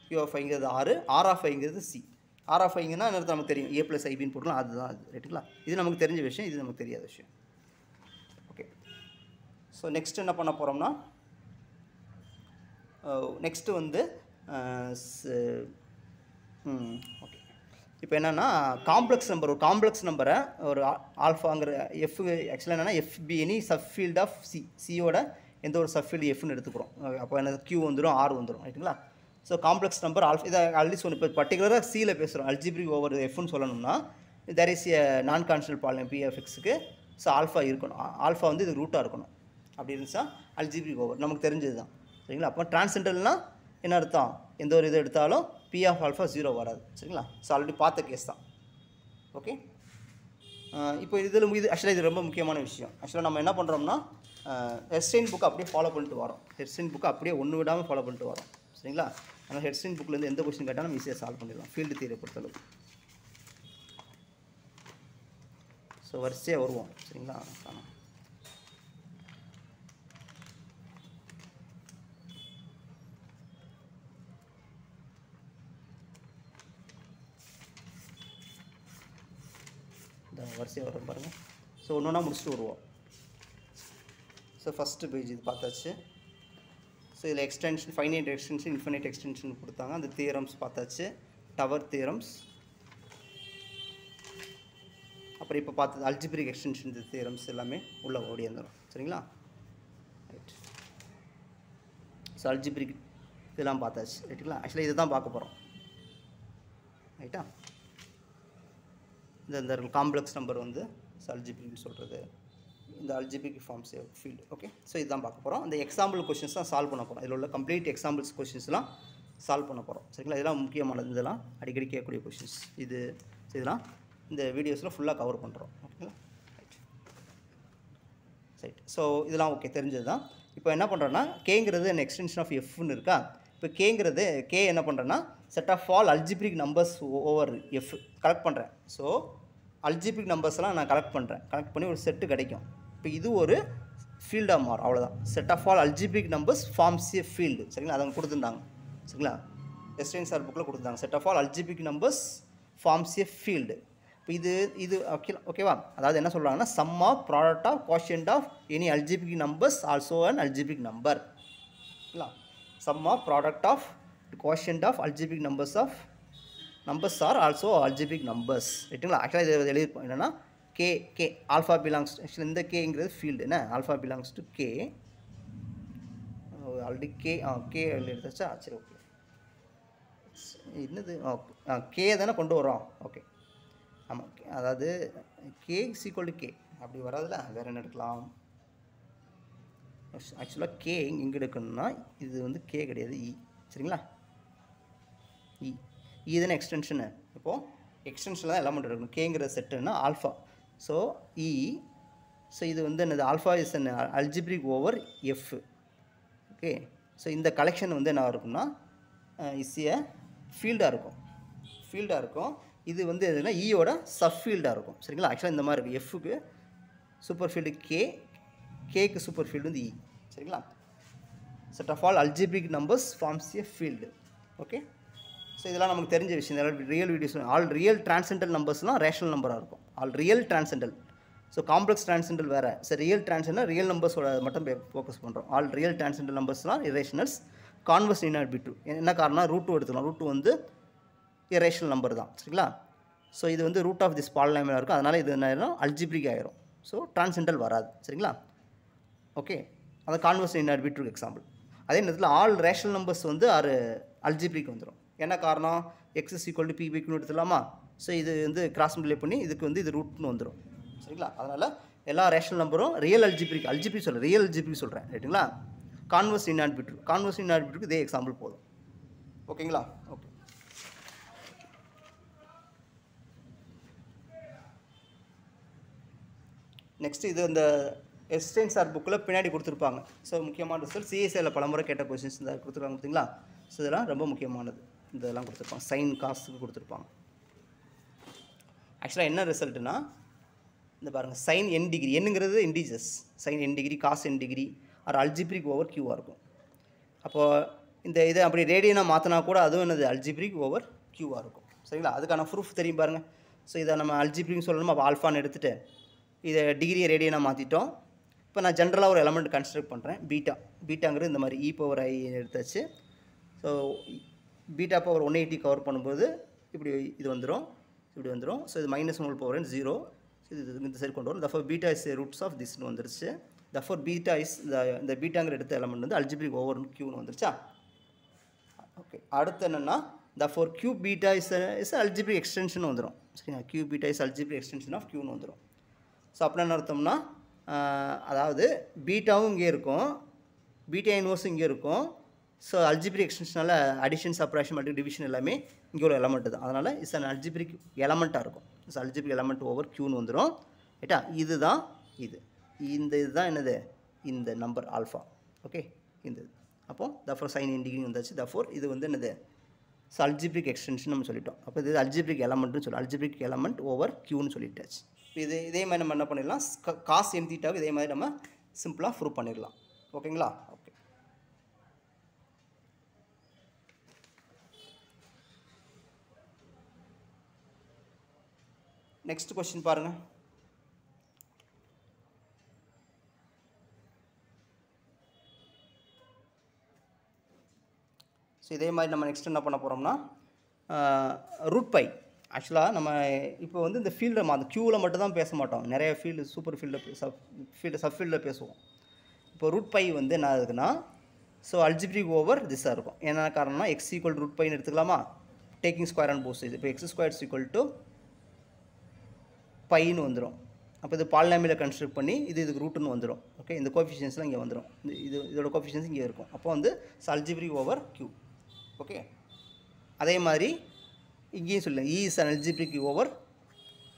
Q ஆஃப் ஐங்கிறது ஆறு, ஆர் ஆஃப் ஐங்கிறது சி. ஆர் ஆஃப் ஐங்கன்னா என்னது நமக்கு தெரியும், A + IBன்னு போட்டுக்கலாம், அதுதான் அது, ரைட்டுங்களா? இது நமக்கு தெரிஞ்ச விஷயம், இது நமக்கு தெரியாத விஷயம். ஓகே. ஸோ நெக்ஸ்ட் என்ன பண்ண போகிறோம்னா, நெக்ஸ்ட்டு வந்து ஓகே, இப்போ என்னென்னா காம்ப்ளெக்ஸ் நம்பர், ஒரு காம்ப்ளெக்ஸ் நம்பரை ஒரு ஆல்ஃபாங்கிற எஃப், ஆக்சுவலாக என்னென்னா எஃப்பி எனி சப்ஃபீல்ட் ஆஃப் சியோட எந்த ஒரு சப்ஃபீல்டு எஃப்னு எடுத்துக்கிறோம். அப்போ என்ன, Q வந்துடும், ஆர் வந்துடும், ரைட்டுங்களா? ஸோ காம்ப்ளெக்ஸ் நம்பர் ஆல்ஃபா, இதை ஆல்ரெடி சொன்ன, இப்போ பர்டிகுலராக சியில் பேசுகிறோம். அல்ஜிப்ரிக் ஓவர் எஃப்னு சொல்லணும்னா தேர் இஸ் எ நான் கான்ஸ்டன்ட் பாலினம் P(x)க்கு ஸோ ஆல்ஃபா இருக்கணும், ஆல்ஃபா வந்து இது ரூட்டாக இருக்கணும். அப்படி இருந்துச்சா அல்ஜிப்ரிக் ஓவர் நமக்கு தெரிஞ்சது தான், சரிங்களா? அப்போ டிரான்சென்டல்னால் என்ன அர்த்தம், எந்த ஒரு இது எடுத்தாலும் P(α) 0 வராது, சரிங்களா? ஸோ ஆல்ரெடி பார்த்த கேஸ் தான். ஓகே. இப்போ இதில் இது ஆக்சுவலாக இது ரொம்ப முக்கியமான விஷயம். ஆக்சுவலாக நம்ம என்ன பண்ணுறோம்னா ஹெர்ஸ்டைன் புக்கை அப்படியே ஃபாலோ பண்ணிட்டு வரோம். ஹெர்ஸ்டைன் புக்கை அப்படியே ஒன்று விடாமல் ஃபாலோ பண்ணிட்டு வரோம், சரிங்களா? ஆனால் ஹெர்ஸ்டைன் புக்லேருந்து எந்த கொஸ்டின் கேட்டாலும் ஈஸியாக சால்வ் பண்ணிடலாம், ஃபீல்டு தியரியை பொறுத்தளவு. ஸோ வரிசையாக வருவோம், சரிங்களா? இந்த வரிசையாக வரும் பாருங்கள். ஸோ ஒன்று ஒன்றா முடிச்சுட்டு வருவோம். ஸோ ஃபஸ்ட்டு பேஜ் இது பார்த்தாச்சு. ஸோ இதில் extension, finite extension, infinite extension கொடுத்தாங்க. அந்த தியரம்ஸ் பார்த்தாச்சு, டவர் தியரம்ஸ். அப்புறம் இப்போ பார்த்தது அல்ஜிப்ரிக் எக்ஸ்டென்ஷன் தியரம்ஸ் எல்லாமே உள்ளே ஓடி வந்துடும், சரிங்களா? ரைட். ஸோ அல்ஜிப்ரிக் இதெல்லாம் பார்த்தாச்சு, ரைட்டுங்களா? ஆக்சுவலாக இதை தான் பார்க்க போகிறோம், ரைட்டா? இந்த காம்ப்ளெக்ஸ் நம்பர் வந்து அல்ஜிப்ரிக்னு சொல்கிறது, இந்த algebraic forms field. Okay. So இதுதான் பார்க்க போகிறோம். இந்த எக்ஸாம்பிள் கொஷின்ஸ் தான் சால்வ் பண்ண போகிறோம். இதில் உள்ள கம்ப்ளீட் எக்ஸாம்பிள்ஸ் கொஷின்ஸ்லாம் சால்வ் பண்ண போகிறோம், சரிங்களா? இதெல்லாம் முக்கியமானது, இதெல்லாம் அடிக்கடி கேட்கக்கூடிய கொஷின்ஸ். இதெல்லாம் இந்த வீடியோஸில் ஃபுல்லாக கவர் பண்ணுறோம், ஓகேங்களா? ரைட். ரைட். ஸோ இதெல்லாம் ஓகே, தெரிஞ்சது தான். இப்போ என்ன பண்ணுறோன்னா, கேங்கிறது an எக்ஸ்டென்ஷன் ஆஃப் எஃப்னு இருக்கா. இப்போ கேங்கிறது என்ன பண்ணுறேன்னா set of all algebraic numbers over F collect பண்ணுறேன். ஸோ அல்ஜிப்ரிக் நம்பர்ஸ்லாம் நான் கலெக்ட் பண்ணி ஒரு செட்டு கிடைக்கும். இப்போ இது ஒரு ஃபீல்டாக மாறும், அவ்வளோதான். Set of all algebraic numbers forms a field, சரிங்களா? அதை கொடுத்துருந்தாங்க, சரிங்களா? எஸ்டைன் சார் புக்கில் கொடுத்துருந்தாங்க. Set of all algebraic numbers forms a field. இப்போ இது ஓகேவா? அதாவது என்ன சொல்கிறாங்கன்னா, sum of product of quotient of any algebraic numbers also an algebraic number, சரிங்களா? Sum of product of quotient of algebraic numbers are also algebraic numbers, ரைட்டுங்களா? ஆக்சுவலாக இது எழுதியிருப்போம் என்னென்னா, கே ஆல்ஃபா பிலாங்ஸ், ஆக்சுவலி இந்த கேங்கிறது ஃபீல்டு, என்ன alpha belongs to K. Already K எடுத்தாச்சா? சரி, ஓகே. என்னது, கே தானே கொண்டு வரோம், ஓகே. ஆமாம், அதாவது கே = கே அப்படி வராதுல, வேறு என்ன எடுக்கலாம்? ஆக்சுவலாக கே இங்கே எடுக்கணும்னா இது வந்து கே கிடையாது, இ, சரிங்களா? இ தானே எக்ஸ்டென்ஷனு. இப்போது எக்ஸ்டென்ஷனில் தான் எலமெண்ட் எடுக்கணும். கேங்கிற செட்டுன்னா ஆல்ஃபா, ஸோ இ. ஸோ இது வந்து என்னது, alpha is an algebraic over F, okay. So இந்த கலெக்ஷன் வந்து என்ன இருக்கும்னா இஸ் ஏ ஃபீல்டாக இருக்கும். இது வந்து எதுனா ஈயோட சப்ஃபீல்டாக இருக்கும், சரிங்களா? ஆக்சுவலாக இந்த மாதிரி இருக்குது. எஃப்க்கு சூப்பர் ஃபீல்டு கேக்கு சூப்பர் ஃபீல்டு வந்து இ, சரிங்களா? Set of all algebraic numbers forms a field, okay. So இதெல்லாம் நமக்கு தெரிஞ்ச விஷயம். இதெல்லாம் real videos. All real transcendental நம்பர்ஸ்லாம் ரேஷனல் நம்பராக இருக்கும். All real transcendental. So complex transcendental வேறு. ஸோ ரியல் டிரான்சென்டல் ரியல் நம்பர்ஸோட மட்டும் ஃபோக்கஸ் பண்ணுறோம். ஆல் ரியல் டிரான்சென்டல் நம்பர்ஸ்லாம் irrationals. Converse need not be true. என்ன காரணம், ரூட் எடுத்துக்கலாம். ரூட் வந்து இரேஷனல் நம்பர் தான், சரிங்களா? ஸோ இது வந்து ரூட் ஆஃப் திஸ் பாலினாமியலாக இருக்கும். அதனால் இது என்ன ஆயிரும், அல்ஜிப்ரிக் ஆயிரும். ஸோ டிரான்சென்டல் வராது. சரிங்களா? ஓகே, அந்த கான்வர்ஸ் இன்ஆர்பிட்ருக்கு எக்ஸாம்பிள். அதே நேரத்தில் ஆல் ரேஷனல் நம்பர்ஸ் வந்து அல்ஜிப்ரிக் வந்துடும். என்ன காரணம்? X is equal to p by க்யூன்னு எடுத்துலாமா? ஸோ இது வந்து கிராஸ் மல்டிப்ளை பண்ணி இதுக்கு வந்து இது ரூட்னு வந்துடும். சரிங்களா? அதனால் எல்லா ரேஷனல் நம்பரும் ரியல் அல்ஜிப்ரிக் சொல்கிறேன், ரியல் அல்ஜிப்ரிக் சொல்கிறேன், ரைட்டுங்களா? கான்வர்ஸ் இன்ஆர்பிட்ருக்கு இதே எக்ஸாம்பிள் போதும். ஓகேங்களா? ஓகே. நெக்ஸ்ட் இது இந்த எஸ்டென்சார் புக்கில் பின்னாடி கொடுத்துருப்பாங்க. ஸோ முக்கியமான ரிசல்ட் சிஎஸ்ஐயில் பலமுறை கேட்ட கொஸ்டின்ஸ் இந்த கொடுத்துருக்காங்க பார்த்தீங்களா? ஸோ இதெல்லாம் ரொம்ப முக்கியமானது. இதெல்லாம் கொடுத்துருப்பாங்க, சைன் காசுக்கு கொடுத்துருப்பாங்க. ஆக்சுவலாக என்ன ரிசல்ட்டுனா இந்த பாருங்கள், சைன் n டிகிரி, என்னங்கிறது integers, sine n degree cos n degree are algebraic over கியூவாக இருக்கும். அப்போது இந்த இதை அப்படி ரேடியனாக மாற்றினா கூட அதுவும் என்னது அல்ஜிப்ரிக் ஓவர் கியூவாக இருக்கும். சரிங்களா? அதுக்கான ப்ரூஃப் தெரியும் பாருங்கள். ஸோ இதை நம்ம அல்ஜிப்ரிக்னு சொல்லணுமா? அப்போ ஆல்ஃபான்னு எடுத்துகிட்டு இதை டிகிரியை ரேடியனாக மாற்றிட்டோம். இப்போ நான் ஜென்ரலாக ஒரு எலமெண்ட் கன்ஸ்ட்ரக்ட் பண்ணுறேன், பீட்டாங்கிறது இந்த மாதிரி இ பவர் ஐ எடுத்தாச்சு. ஸோ பீட்டா பவர் 180 கவர் பண்ணும்போது இப்படி இது வந்துடும், இப்படி வந்துடும். ஸோ இது -1 பவர் n 0, இது இந்த சைடு கொண்டு வரும். Therefore beta is roots of திஸ்னு வந்துருச்சு. தஃபோர் பீட்டா இஸ் இந்த பீட்டாங்கிற எடுத்த எலமெண்ட் வந்து அல்ஜிப்ரிக் ஓவர் கியூன்னு வந்துருச்சா? ஓகே. அடுத்து என்னென்னா therefore Q beta is algebraic extension வந்துடும். சரிங்களா? Q beta is algebraic extension of கியூன்னு வந்துடும். ஸோ அப்படின்னா என்ன அர்த்தம்னா, அதாவது பீட்டாவும் இங்கே இருக்கும், பீட்டா இன்வர்ஸும் இங்கே இருக்கும். ஸோ அல்ஜிப்ரிக் எக்ஸ்டென்ஷனால் அடிஷன், சப்ராக்ஷன், மல்டி டிவிஷன் எல்லாமே இங்கே ஒரு எலமெண்ட் தான். அதனால் இட்ஸ் அன் அல்ஜிப்ரிக் எலமெண்ட்டாக இருக்கும். இட்ஸ் அல்ஜிப்ரிக் எலமெண்ட் ஓவர் கியூன்னு வந்துடும். ரைட்டா? இதுதான் இந்த இதுதான் என்னது, இந்த நம்பர் ஆல்ஃபா. ஓகே, இந்த இது. அப்போது தஃபோர் சைன் n டிகிரி வந்தாச்சு. தஃபோர் இது வந்து என்னது, ஸோ அல்ஜிப்ரிக் எக்ஸ்டென்ஷன் நம்ம சொல்லிட்டோம். அப்போ இது அல்ஜிப்ரிக் எலமெண்ட்னு சொல்லி அல்ஜிப்ரிக் எலமெண்ட் ஓவர் கியூன்னு சொல்லிட்டாச்சு. இதே மாதிரி நம்ம என்ன பண்ணிடலாம், காஸ் n தீட்டாவுக்கு இதே மாதிரி நம்ம சிம்பிளாக ப்ரூவ் பண்ணிடலாம். ஓகேங்களா? ஓகே. நெக்ஸ்ட் கொஸ்டின் பாருங்கள். ஸோ இதே மாதிரி நம்ம நெக்ஸ்ட் என்ன பண்ண போகிறோம்னா, ரூட் பை. ஆக்சுவலாக நம்ம இப்போ வந்து இந்த ஃபீல்டை அந்த க்யூவில் மட்டும் தான் பேச மாட்டோம், நிறைய ஃபீல்டு, சூப்பர் சப் ஃபீல்டில் பேசுவோம். இப்போ ரூட் பை வந்து என்ன ஆகுதுன்னா, ஸோ அல்ஜிப்ரிக் ஓவர் திஸ்ஸாக இருக்கும். என்ன காரணம்னா எக்ஸ் ஈக்குவல் ரூட் பைன்னு எடுத்துக்கலாமா? Taking square and both sides. இப்போ எக்ஸ் ஸ்கொயர் ஈக்குவல் டு பைன்னு வந்துடும். அப்போ இது பாலினாமியலை கன்ஸ்ட்ரக்ட் பண்ணி இதுக்கு ரூட்டுன்னு வந்துடும். ஓகே, இந்த கோஎஃபிஷியன்ஸ்லாம் இங்கே வந்துடும், இதோட கோஎஃபிஷியன்ஸ் இங்கே இருக்கும். அப்போ வந்து அல்ஜிப்ரிக் ஓவர் கியூ. ஓகே, அதே மாதிரி இங்கேயும் சொல்லலாம், இ இஸ் அன் அல்ஜிப்ரிக் ஓவர்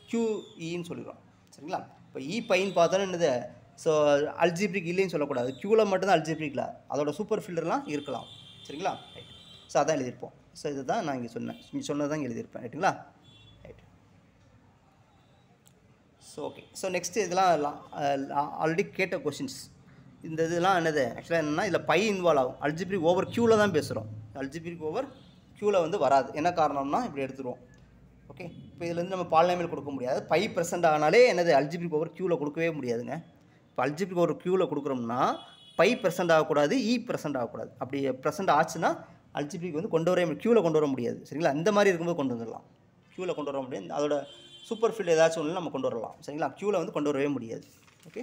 கியூஇன்னு சொல்லிடுறோம். சரிங்களா? இப்போ இ பைன்னு பார்த்தோன்னா என்னது, ஸோ அல்ஜிப்ரிக் இல்லைன்னு சொல்லக்கூடாது, கியூவில் மட்டும்தான் அல்ஜிப்ரிக்கில், அதோட சூப்பர் ஃபீல்டர்லாம் இருக்கலாம். சரிங்களா? ரைட். ஸோ அதான் எழுதியிருப்போம். ஸோ இதுதான் நான் இங்கே சொன்னேன், இங்கே சொன்னதான் இங்கே எழுதியிருப்பேன். ரைட்டுங்களா? Right. So okay. So next இதெல்லாம் ஆல்ரெடி கேட்ட கொஷின்ஸ். இந்த இதெல்லாம் என்னது, ஆக்சுவலாக என்னென்னா இதில் பை இன்வால்வ் ஆகும். அல்ஜிப்ரிக் ஓவர் கியூவில் தான் பேசுகிறோம், அல்ஜிப்ரிக் ஓவர் கியூவில் வந்து வராது. என்ன காரணம்னா இப்படி எடுத்துருவோம். ஓகே, இப்போ இதுலேருந்து நம்ம பாலினாமியல் கொடுக்க முடியாது. பை ப்ரெசென்ட் ஆனாலே என்னது அல்ஜிப்ரிக் ஓவர் கியூவில் கொடுக்கவே முடியாதுங்க. இப்போ அல்ஜிப்ரிக் ஓவர் கியூவில் கொடுக்குறோம்னா பை ப்ரெசென்ட் ஆகக்கூடாது, இ ப்ரெசென்ட் ஆகக்கூடாது. அப்படி ப்ரெசென்ட் ஆச்சுன்னா அல்ஜிப்ரிக் வந்து கொண்டு வரவே கியூவில் கொண்டு வர முடியாது. சரிங்களா? இந்த மாதிரி இருக்கும்போது கொண்டு வந்துடலாம், கியூவில் கொண்டு வர முடியாது. அதோட சூப்பர் ஃபீல்டு ஏதாச்சும் ஒன்று நம்ம கொண்டு வரலாம். சரிங்களா? கியூவில் வந்து கொண்டு வரவே முடியாது. ஓகே.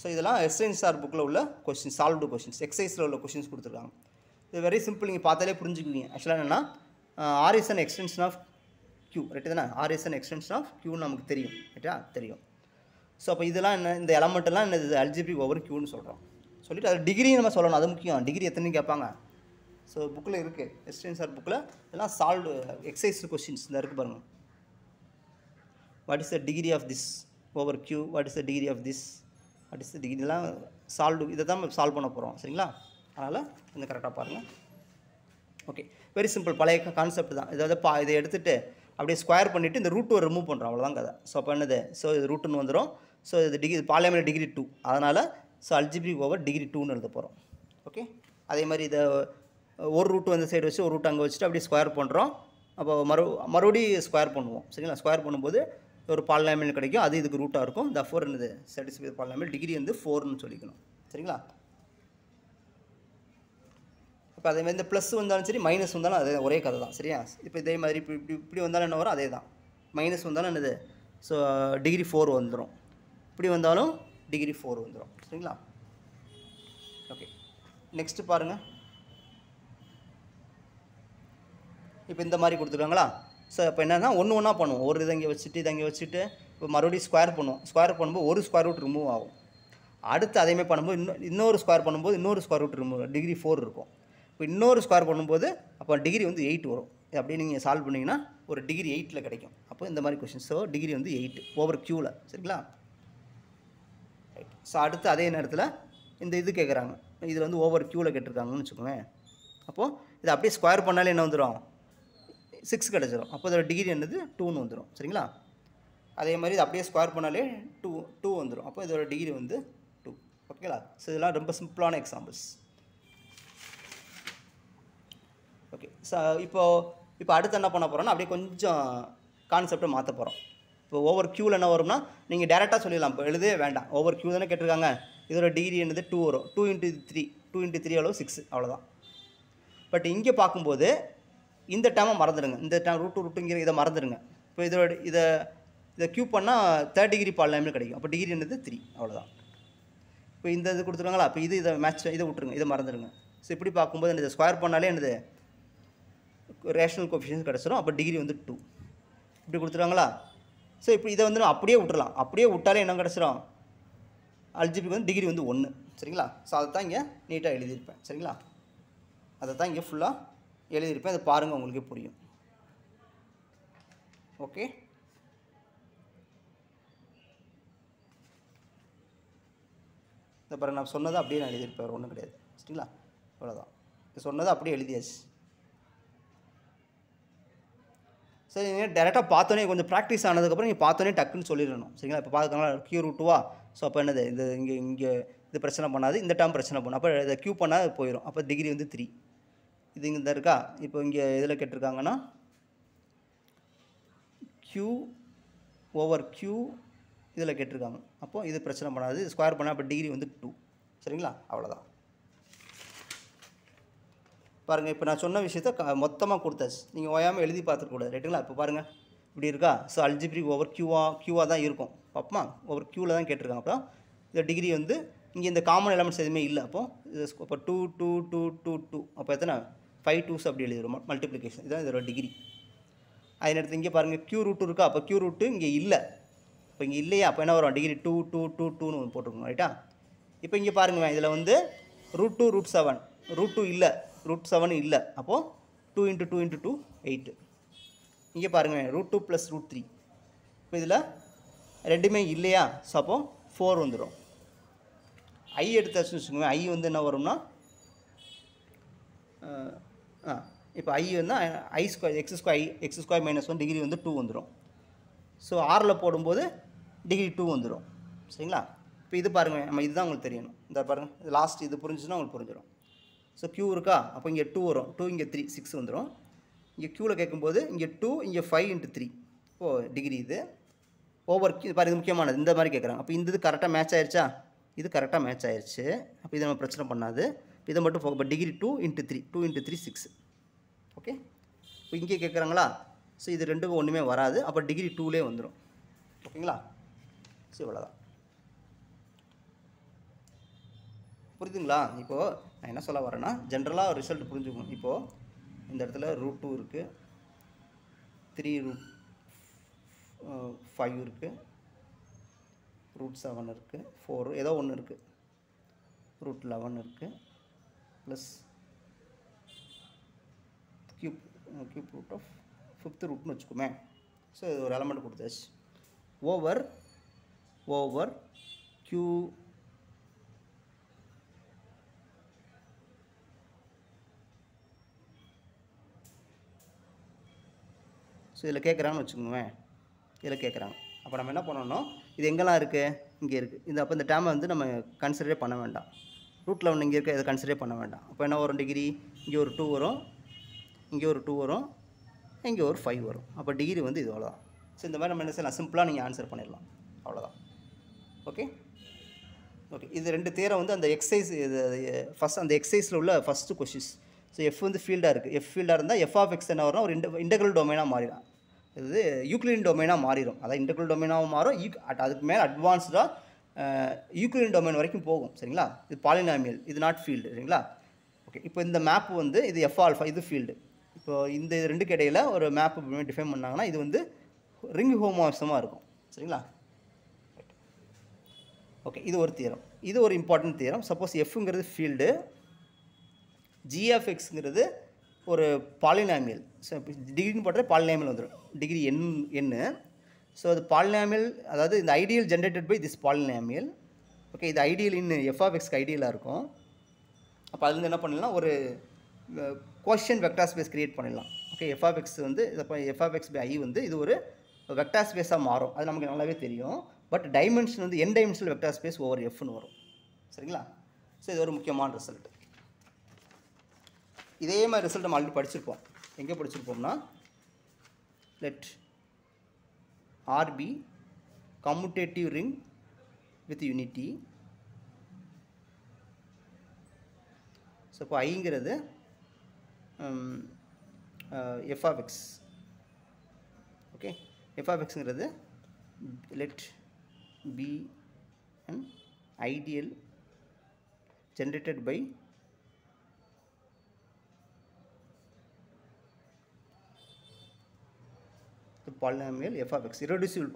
ஸோ இதெல்லாம் எஸ்என்எஸ்ஆர் புக்கில் உள்ள கொஸ்டின், சால்வ்டு கொஸ்டின்ஸ், எக்ஸசைஸில் உள்ள கொஸ்டின்ஸ் கொடுத்துருக்காங்க. இது வெரி சிம்பிள், நீங்கள் பார்த்தாலே புரிஞ்சுக்குவீங்க. ஆக்சுவலாக என்னென்னா R is an extension of Q. Right தானே? R is an extension of கியூன்னு நமக்கு தெரியும். ரைட்டா? தெரியும். ஸோ அப்போ இதெல்லாம் என்ன, இந்த எலமெண்ட்டெல்லாம் என்ன, இது அல்ஜிப்ரிக் ஓவர் கியூன்னு சொல்கிறோம். சொல்லிவிட்டு அது டிகிரி நம்ம சொல்லணும், அது முக்கியம். டிகிரி எத்தனைன்னு கேட்பாங்க. ஸோ புக்கில் இருக்குது, எஸ்என்எஸ்ஆர் புக்கில் இதெல்லாம் சால்வ்டு எக்ஸசைஸ் கொஸ்டின்ஸ் இந்த இருக்குது பாருங்கள். What is the degree of this over Q, what is the degree of this, what is the டிகிரிலாம் சால்வ்டு, இதை தான் சால்வ் பண்ண போகிறோம். சரிங்களா? அதனால் கொஞ்சம் கரெக்டாக பாருங்கள். ஓகே, வெரி சிம்பிள், பழைய கான்செப்ட் தான். இதை இதை எடுத்துகிட்டு அப்படியே ஸ்கொயர் பண்ணிவிட்டு இந்த ரூட் ஒரு ரிமூவ் பண்ணுறோம், அவ்வளோதான் கதை. ஸோ அப்போ என்னது, ஸோ இது ரூட்டுன்னு வந்துடும். ஸோ இது டிகிரி பாலினாமியல் டிகிரி 2, அதனால் ஸோ அல்ஜிப்ரிக் ஓவர் டிகிரி 2ன்னு எழுத போகிறோம். ஓகே, அதே மாதிரி இதை ஒரு ரூட் வந்து சைடு வச்சு ஒரு ரூட் அங்கே வச்சுட்டு அப்படியே ஸ்கொயர் பண்ணுறோம். அப்போ மறுபடியும் ஸ்கொயர் பண்ணுவோம். சரிங்களா? ஸ்கொயர் பண்ணும்போது ஒரு பாலினாமியல் கிடைக்கும், அது இதுக்கு ரூட்டாக இருக்கும். த 4 என்னது சாட்டிஸ்ஃபை பாலினாமியல், டிகிரி வந்து 4ன்னு சொல்லிக்கணும். சரிங்களா? இப்போ அதே மாதிரி இந்த ப்ளஸ் வந்தாலும் சரி, மைனஸ் வந்தாலும் அதே ஒரே கதை தான். சரியா? இப்போ இதே மாதிரி இப்படி வந்தாலும் என்ன வரும், அதே தான். மைனஸ் வந்தாலும் என்னது, ஸோ டிகிரி 4 வந்துடும். இப்படி வந்தாலும் டிகிரி 4 வந்துடும். சரிங்களா? ஓகே, நெக்ஸ்ட்டு பாருங்கள். இப்போ இந்த மாதிரி கொடுத்துருக்காங்களா? ஸோ இப்போ என்னென்னா ஒன்று ஒன்றா பண்ணுவோம். ஒரு இதை இங்கே வச்சுட்டு இதை இங்கே வச்சுட்டு இப்போ மறுபடியும் ஸ்கொயர் பண்ணுவோம். ஸ்கொயர் பண்ணும்போது ஒரு ஸ்கொயர் ரூட் ரிமூவ் ஆகும். அடுத்து அதேமாதிரி பண்ணும்போது இன்னொரு ஸ்கொயர் பண்ணும்போது இன்னொரு ஸ்கொயர் ரூட் ரிமூவ் டிகிரி 4 இருக்கும். இப்போ இன்னொரு ஸ்கொயர் பண்ணும்போது அப்போ டிகிரி வந்து 8 வரும். அப்படியே நீங்கள் சால்வ் பண்ணிங்கன்னா ஒரு டிகிரி 8ல் கிடைக்கும். அப்போ இந்த மாதிரி கொஷின். ஸோ டிகிரி வந்து 8 ஓவர் க்யூவில். சரிங்களா? ரைட். ஸோ அடுத்து அதே நேரத்தில் இந்த இது கேட்குறாங்க. இதில் வந்து ஓவர் க்யூவில் கேட்டிருக்காங்கன்னு வச்சுக்கோங்க. அப்போது இதை அப்படியே ஸ்கொயர் பண்ணாலே என்ன வந்துடும்? 6 கிடச்சிரும். அப்போ இதோட டிகிரி என்னது? 2ன்னு வந்துடும். சரிங்களா? அதே மாதிரி இது அப்படியே ஸ்கொயர் பண்ணாலே 2 வந்துடும். அப்போ இதோட டிகிரி வந்து 2. ஓகேங்களா? ஸோ இதெல்லாம் ரொம்ப சிம்பிளான எக்ஸாம்பிள்ஸ். ஓகே. ஸோ இப்போ அடுத்து என்ன பண்ண போகிறோன்னா அப்படியே கொஞ்சம் கான்செப்டை மாற்ற போகிறோம். இப்போ ஓவர் க்யூவில் என்ன வரும்னா நீங்கள் டேரெக்டாக சொல்லிடலாம். இப்போ எழுதவே வேண்டாம். ஓவர் க்யூ தானே கேட்டிருக்காங்க. இதோட டிகிரி என்னது? 2 வரும். 2 × 3 2 × 3 எவ்வளோ? 6. அவ்வளோதான். பட் இங்கே பார்க்கும்போது இந்த டேர்மை மறந்துடுங்க. இந்த டேர்ம் ரூட்டுங்கிற இதை மறந்துடுங்க. இப்போ இதை க்யூ பண்ணால் 3rd டிகிரி பாலினாமியல் கிடைக்கும். அப்போ டிகிரி என்னது? 3. அவ்வளோதான். இப்போ இந்த இது கொடுத்துருவாங்களா? அப்போ இதை இதை விட்டுருங்க. இதை மறந்துடுங்க. ஸோ இப்படி பார்க்கும்போது இதை ஸ்கொயர் பண்ணாலே என்னது? ரேஷனல் கோஎஃபிஷியன்ட் கிடச்சிரும். அப்போ டிகிரி வந்து 2. இப்படி கொடுத்துருவாங்களா? ஸோ இப்போ இதை வந்து அப்படியே விட்டுறலாம். அப்படியே விட்டாலே என்ன கிடச்சிரும்? அல்ஜிபிக்கு வந்து டிகிரி வந்து 1. சரிங்களா? ஸோ அதை தான் இங்கே நீட்டாக எழுதியிருப்பேன். சரிங்களா? அதை தான் இங்கே ஃபுல்லாக எழுதியிருப்பேன். அதை பாருங்கள், உங்களுக்கே புரியும். ஓகே. இதை பாருங்கள், நான் சொன்னதை அப்படியே நான் எழுதியிருப்பேன். வேறு ஒன்றும் கிடையாது. சரிங்களா? அவ்வளோதான். சொன்னதை அப்படியே எழுதியாச்சு. சரி, நீங்கள் டேரெக்டாக பார்த்தோன்னே கொஞ்சம் ப்ராக்டிஸ் ஆனதுக்கப்புறம் நீங்கள் பார்த்தோன்னே டக்குன்னு சொல்லிடணும். சரிங்களா? இப்போ பார்த்துக்கலாம் க்யூ ரூட்டுவா. ஸோ அப்போ என்னது? இது இங்கே இது பிரச்சனை பண்ணாது, இந்த டேர்ம் பிரச்சனை பண்ணும். அப்போ இதை க்யூ பண்ணால் போயிடும். அப்போ டிகிரி வந்து 3. இது இங்கே இருக்கா? இப்போ இங்கே இதில் கேட்டிருக்காங்கன்னா க்யூ ஓவர் க்யூ இதில் கேட்டிருக்காங்க. அப்போது இது பிரச்சனை பண்ணாது. ஸ்கொயர் பண்ணால் அப்போ டிகிரி வந்து 2. சரிங்களா? அவ்வளோதான். பாருங்கள், இப்போ நான் சொன்ன விஷயத்த மொத்தமாக கொடுத்தாச்சு. நீங்கள் ஓயாமல் எழுதி பார்த்துக்கூடாது. ரைட்டுங்களா? இப்போ பாருங்கள், இப்படி இருக்கா? ஸோ அல்ஜிப்ரிக் ஓவர் க்யூவாக தான் இருக்கும். பார்ப்போமா? ஓவர் க்யூவில் தான் கேட்டிருக்காங்க. அப்புறம் இந்த டிகிரி வந்து இங்கே இந்த காமன் எலமெண்ட்ஸ் எதுவுமே இல்லை. அப்போது இப்போ 2 2 2 2 2 அப்போ எத்தனை? 5 2s அப்படி எழுதிடும். மல்டிப்ளிகேஷன். இதுதான் இதோட டிகிரி. அதே நேரத்தில் இங்கே பாருங்கள், க்யூ ரூட்டு இருக்கா? அப்போ க்யூ ரூட்டு இங்கே இல்லை. இப்போ இங்கே இல்லையா? அப்போ என்ன வரும்? டிகிரி 2 2 2 2ன்னு போட்டுருக்கோம். ரைட்டா? இப்போ இங்கே பாருங்கள், இதில் வந்து √2 √7 √2 இல்லை, √7 இல்லை. அப்போது 2 × 2 × 2 8. இங்கே பாருங்கள், √2 + √3. இப்போ இதில் ரெண்டுமே இல்லையா? ஸோ அப்போது 4 வந்துடும். ஐ எடுத்தாச்சுன்னு வச்சுக்கோங்க. ஐ வந்து என்ன வரும்னா இப்போ ஐ வந்து x² -1 டிகிரி வந்து 2 வந்துடும். ஸோ 6ல் போடும்போது டிகிரி 2 வந்துடும். சரிங்களா? இப்போ இது பாருங்கள், நம்ம இதுதான் உங்களுக்கு தெரியணும். இந்த பாருங்கள், இது லாஸ்ட் இது புரிஞ்சுன்னா உங்களுக்கு புரிஞ்சிடும். ஸோ க்யூ இருக்கா? அப்போ இங்கே 2 வரும். 2 இங்கே 3 6 வந்துடும். இங்கே க்யூவில் கேட்கும்போது இங்கே 2 இங்கே 5 × 3. இப்போது டிகிரி இது ஓவர் க்யூ பாருங்கள், இது முக்கியமானது. இந்த மாதிரி கேட்குறாங்க. அப்போ இந்த இது கரெக்டாக மேட்ச் ஆயிடுச்சா? இது கரெக்டாக மேட்ச் ஆயிடுச்சு. அப்போ இதை நம்ம பிரச்சனை பண்ணாது. இதை மட்டும் போக. இப்போ டிகிரி 2 × 3 2 × 3 6. ஓகே. இப்போ இங்கே கேட்குறாங்களா? ஸோ இது ரெண்டுக்கும் ஒன்றுமே வராது. அப்போ டிகிரி 2லே வந்துடும். ஓகேங்களா? ஸோ இவ்வளோதான். புரியுதுங்களா? இப்போது நான் என்ன சொல்ல வரேன்னா, ஜென்ரலாக ரிசல்ட் புரிஞ்சுக்கணும். இப்போது இந்த இடத்துல √2 இருக்குது, 3√5 இருக்குது, √7 இருக்குது, 4 ஏதோ ஒன்று இருக்குது, √11 இருக்குது, plus cube root of 5th ரூட்னு வச்சுக்கோமே. ஸோ இது ஒரு எலமெண்ட் கொடுத்தாச்சு. ஓவர் க்யூ ஸோ இதில் கேட்குறான்னு வச்சுக்கோங்க. இதில் கேட்குறாங்க. அப்போ நம்ம என்ன பண்ணணும்? இது எங்கெல்லாம் இருக்குது? இங்கே இருக்குது. இது அப்போ இந்த டேமை வந்து நம்ம கன்சிடரே பண்ண வேண்டாம். √11 இங்கே இருக்க இதை கன்சிடரே பண்ண வேண்டாம். அப்போ என்ன வரும்? டிகிரி இங்கே ஒரு 2 வரும், இங்கே ஒரு 2 வரும், இங்கே ஒரு 5 வரும். அப்போ டிகிரி வந்து இது அவ்வளோதான். ஸோ இந்த மாதிரி நம்ம என்ன செய்யலாம்? சிம்பிளாக நீங்கள் ஆன்சர் பண்ணிடலாம். அவ்வளோதான். ஓகே. இது 2 தேரை வந்து அந்த எக்ஸசைஸ் இது ஃபஸ்ட் அந்த எக்ஸசைஸில் உள்ள ஃபஸ்ட்டு கொஷின்ஸ். ஸோ எஃப் வந்து ஃபீல்டாக இருக்குது. எஃப் ஃபீல்டாக இருந்தால் f(x) என்ன வரும்னா ஒரு இன்டெக்ரல் டொமைனாக மாறிடும். இது யூக்ளிடியன் டொமைனாக மாறிடும். அதாவது இன்டெக்ரல் டொமைனாகவும் மாறும், அதுக்கு மேலே அட்வான்ஸ்டாக யூக்ளிடியன் டொமைன் வரைக்கும் போகும். சரிங்களா? இது பாலினாமியல், இது நாட் ஃபீல்டு. சரிங்களா? ஓகே, இப்போ இந்த மேப் வந்து இது எஃப் ஆல்ஃபா, இது ஃபீல்டு. இப்போ இந்த ரெண்டுக்கு இடையில் ஒரு மேப் டிஃபைன் பண்ணாங்கன்னா இது வந்து ரிங் ஹோமோமார்ஃபிசமாக இருக்கும். சரிங்களா? ஓகே, இது ஒரு தியரம். இது ஒரு இம்பார்ட்டன்ட் தியரம். சப்போஸ் எஃப்ங்கிறது ஃபீல்டு, ஜிஎஃப்எக்ஸுங்கிறது ஒரு பாலினாமியல். ஸோ டிகிரின்னு போட்டால் பாலினாமியல் வந்துடும், டிகிரி என்னு. ஸோ அது பாலினாமியல், அதாவது இந்த ideal generated by this polynomial. Okay, இது ஐடியல் இன் எஃப் ஆஃப் எக்ஸ்க்கு ஐடியலாக இருக்கும். அப்போ அதுலேருந்து என்ன பண்ணலாம், ஒரு கோஷன் வெக்டார் ஸ்பேஸ் கிரியேட் பண்ணிடலாம். ஓகே, எஃப் ஆஃப் எக்ஸ் வந்து F of X by I வந்து இது ஒரு வெக்டார் ஸ்பேஸாக மாறும். அது நமக்கு நல்லாவே தெரியும். பட் டைமென்ஷன் வந்து என் டைமென்ஷனல் வெக்டார் ஸ்பேஸ் ஓவர் எஃப்னு வரும். சரிங்களா? ஸோ இது ஒரு முக்கியமான ரிசல்ட். இதே மாதிரி ரிசல்ட் நம்ம ஆல்ரெடி படிச்சிருப்போம். எங்கே படிச்சிருப்போம்னா, let R be commutative ring with unity. So இப்போ ஐங்கிறது F of X. Okay, F of எக்ஸுங்கிறது let P an ideal generated by the polynomial f of x, irreducible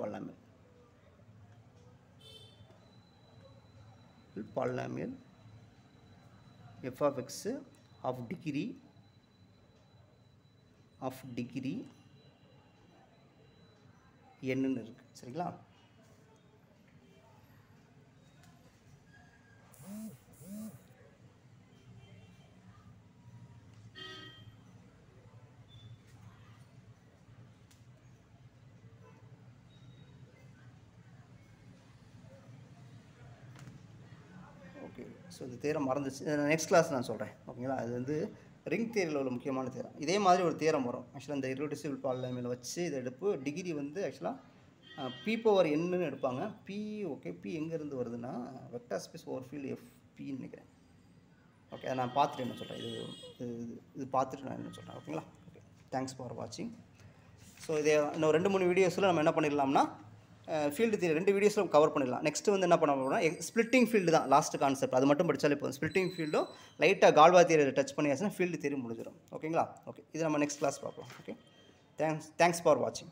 polynomial f of x of degree n ன்னு இருக்கு. சரிங்களா? Okay, so இந்த theorem மறந்துச்சு, next class நான் சொல்கிறேன். ஓகேங்களா? அது வந்து ரிங் தியரியில் உள்ள முக்கியமான தேரம். இதே மாதிரி ஒரு தேரம் வரும். ஆக்சுவலாக இந்த irreducible polynomial வச்சு இதை எடுப்பு டிகிரி வந்து ஆக்சுவலாக பி பவர் என்னன்னு எடுப்பாங்க. பி, ஓகே, பி எங்கேருந்து வருதுன்னா வெக்டார் ஸ்பேஸ் ஓவர் ஃபீல்டு எஃப்பின்னு நினைக்கிறேன். ஓகே, அதை நான் பார்த்துட்டு என்ன சொல்கிறேன், இது பார்த்துட்டு நான் என்ன சொல்கிறேன். ஓகேங்களா? ஓகே, தேங்க்ஸ் ஃபார் வாட்சிங். ஸோ இதே இன்னும் 2-3 வீடியோஸில் நம்ம என்ன பண்ணிடலாம்னா ஃபீல்டு தியரி 2 வீடியோஸில் கவர் பண்ணிடலாம். நெக்ஸ்ட்டு வந்து என்ன பண்ண போகிறோம்னா ஸ்ப்ளிட்டிங் ஃபீல்டு தான் லாஸ்ட் கான்செப்ட். அது மட்டும் படித்தாலே போதும். ஸ்ப்ளிட்டிங் ஃபீல்டும் லைட்டாக கால்வா தியரி டச் பண்ணியாச்சுன்னா ஃபீல்டு தியரி முடிஞ்சிடும். ஓகேங்களா? ஓகே, இது நம்ம நெக்ஸ்ட் கிளாஸ் பார்க்கலாம். ஓகே, தேங்க்ஸ் ஃபார் வாட்சிங்.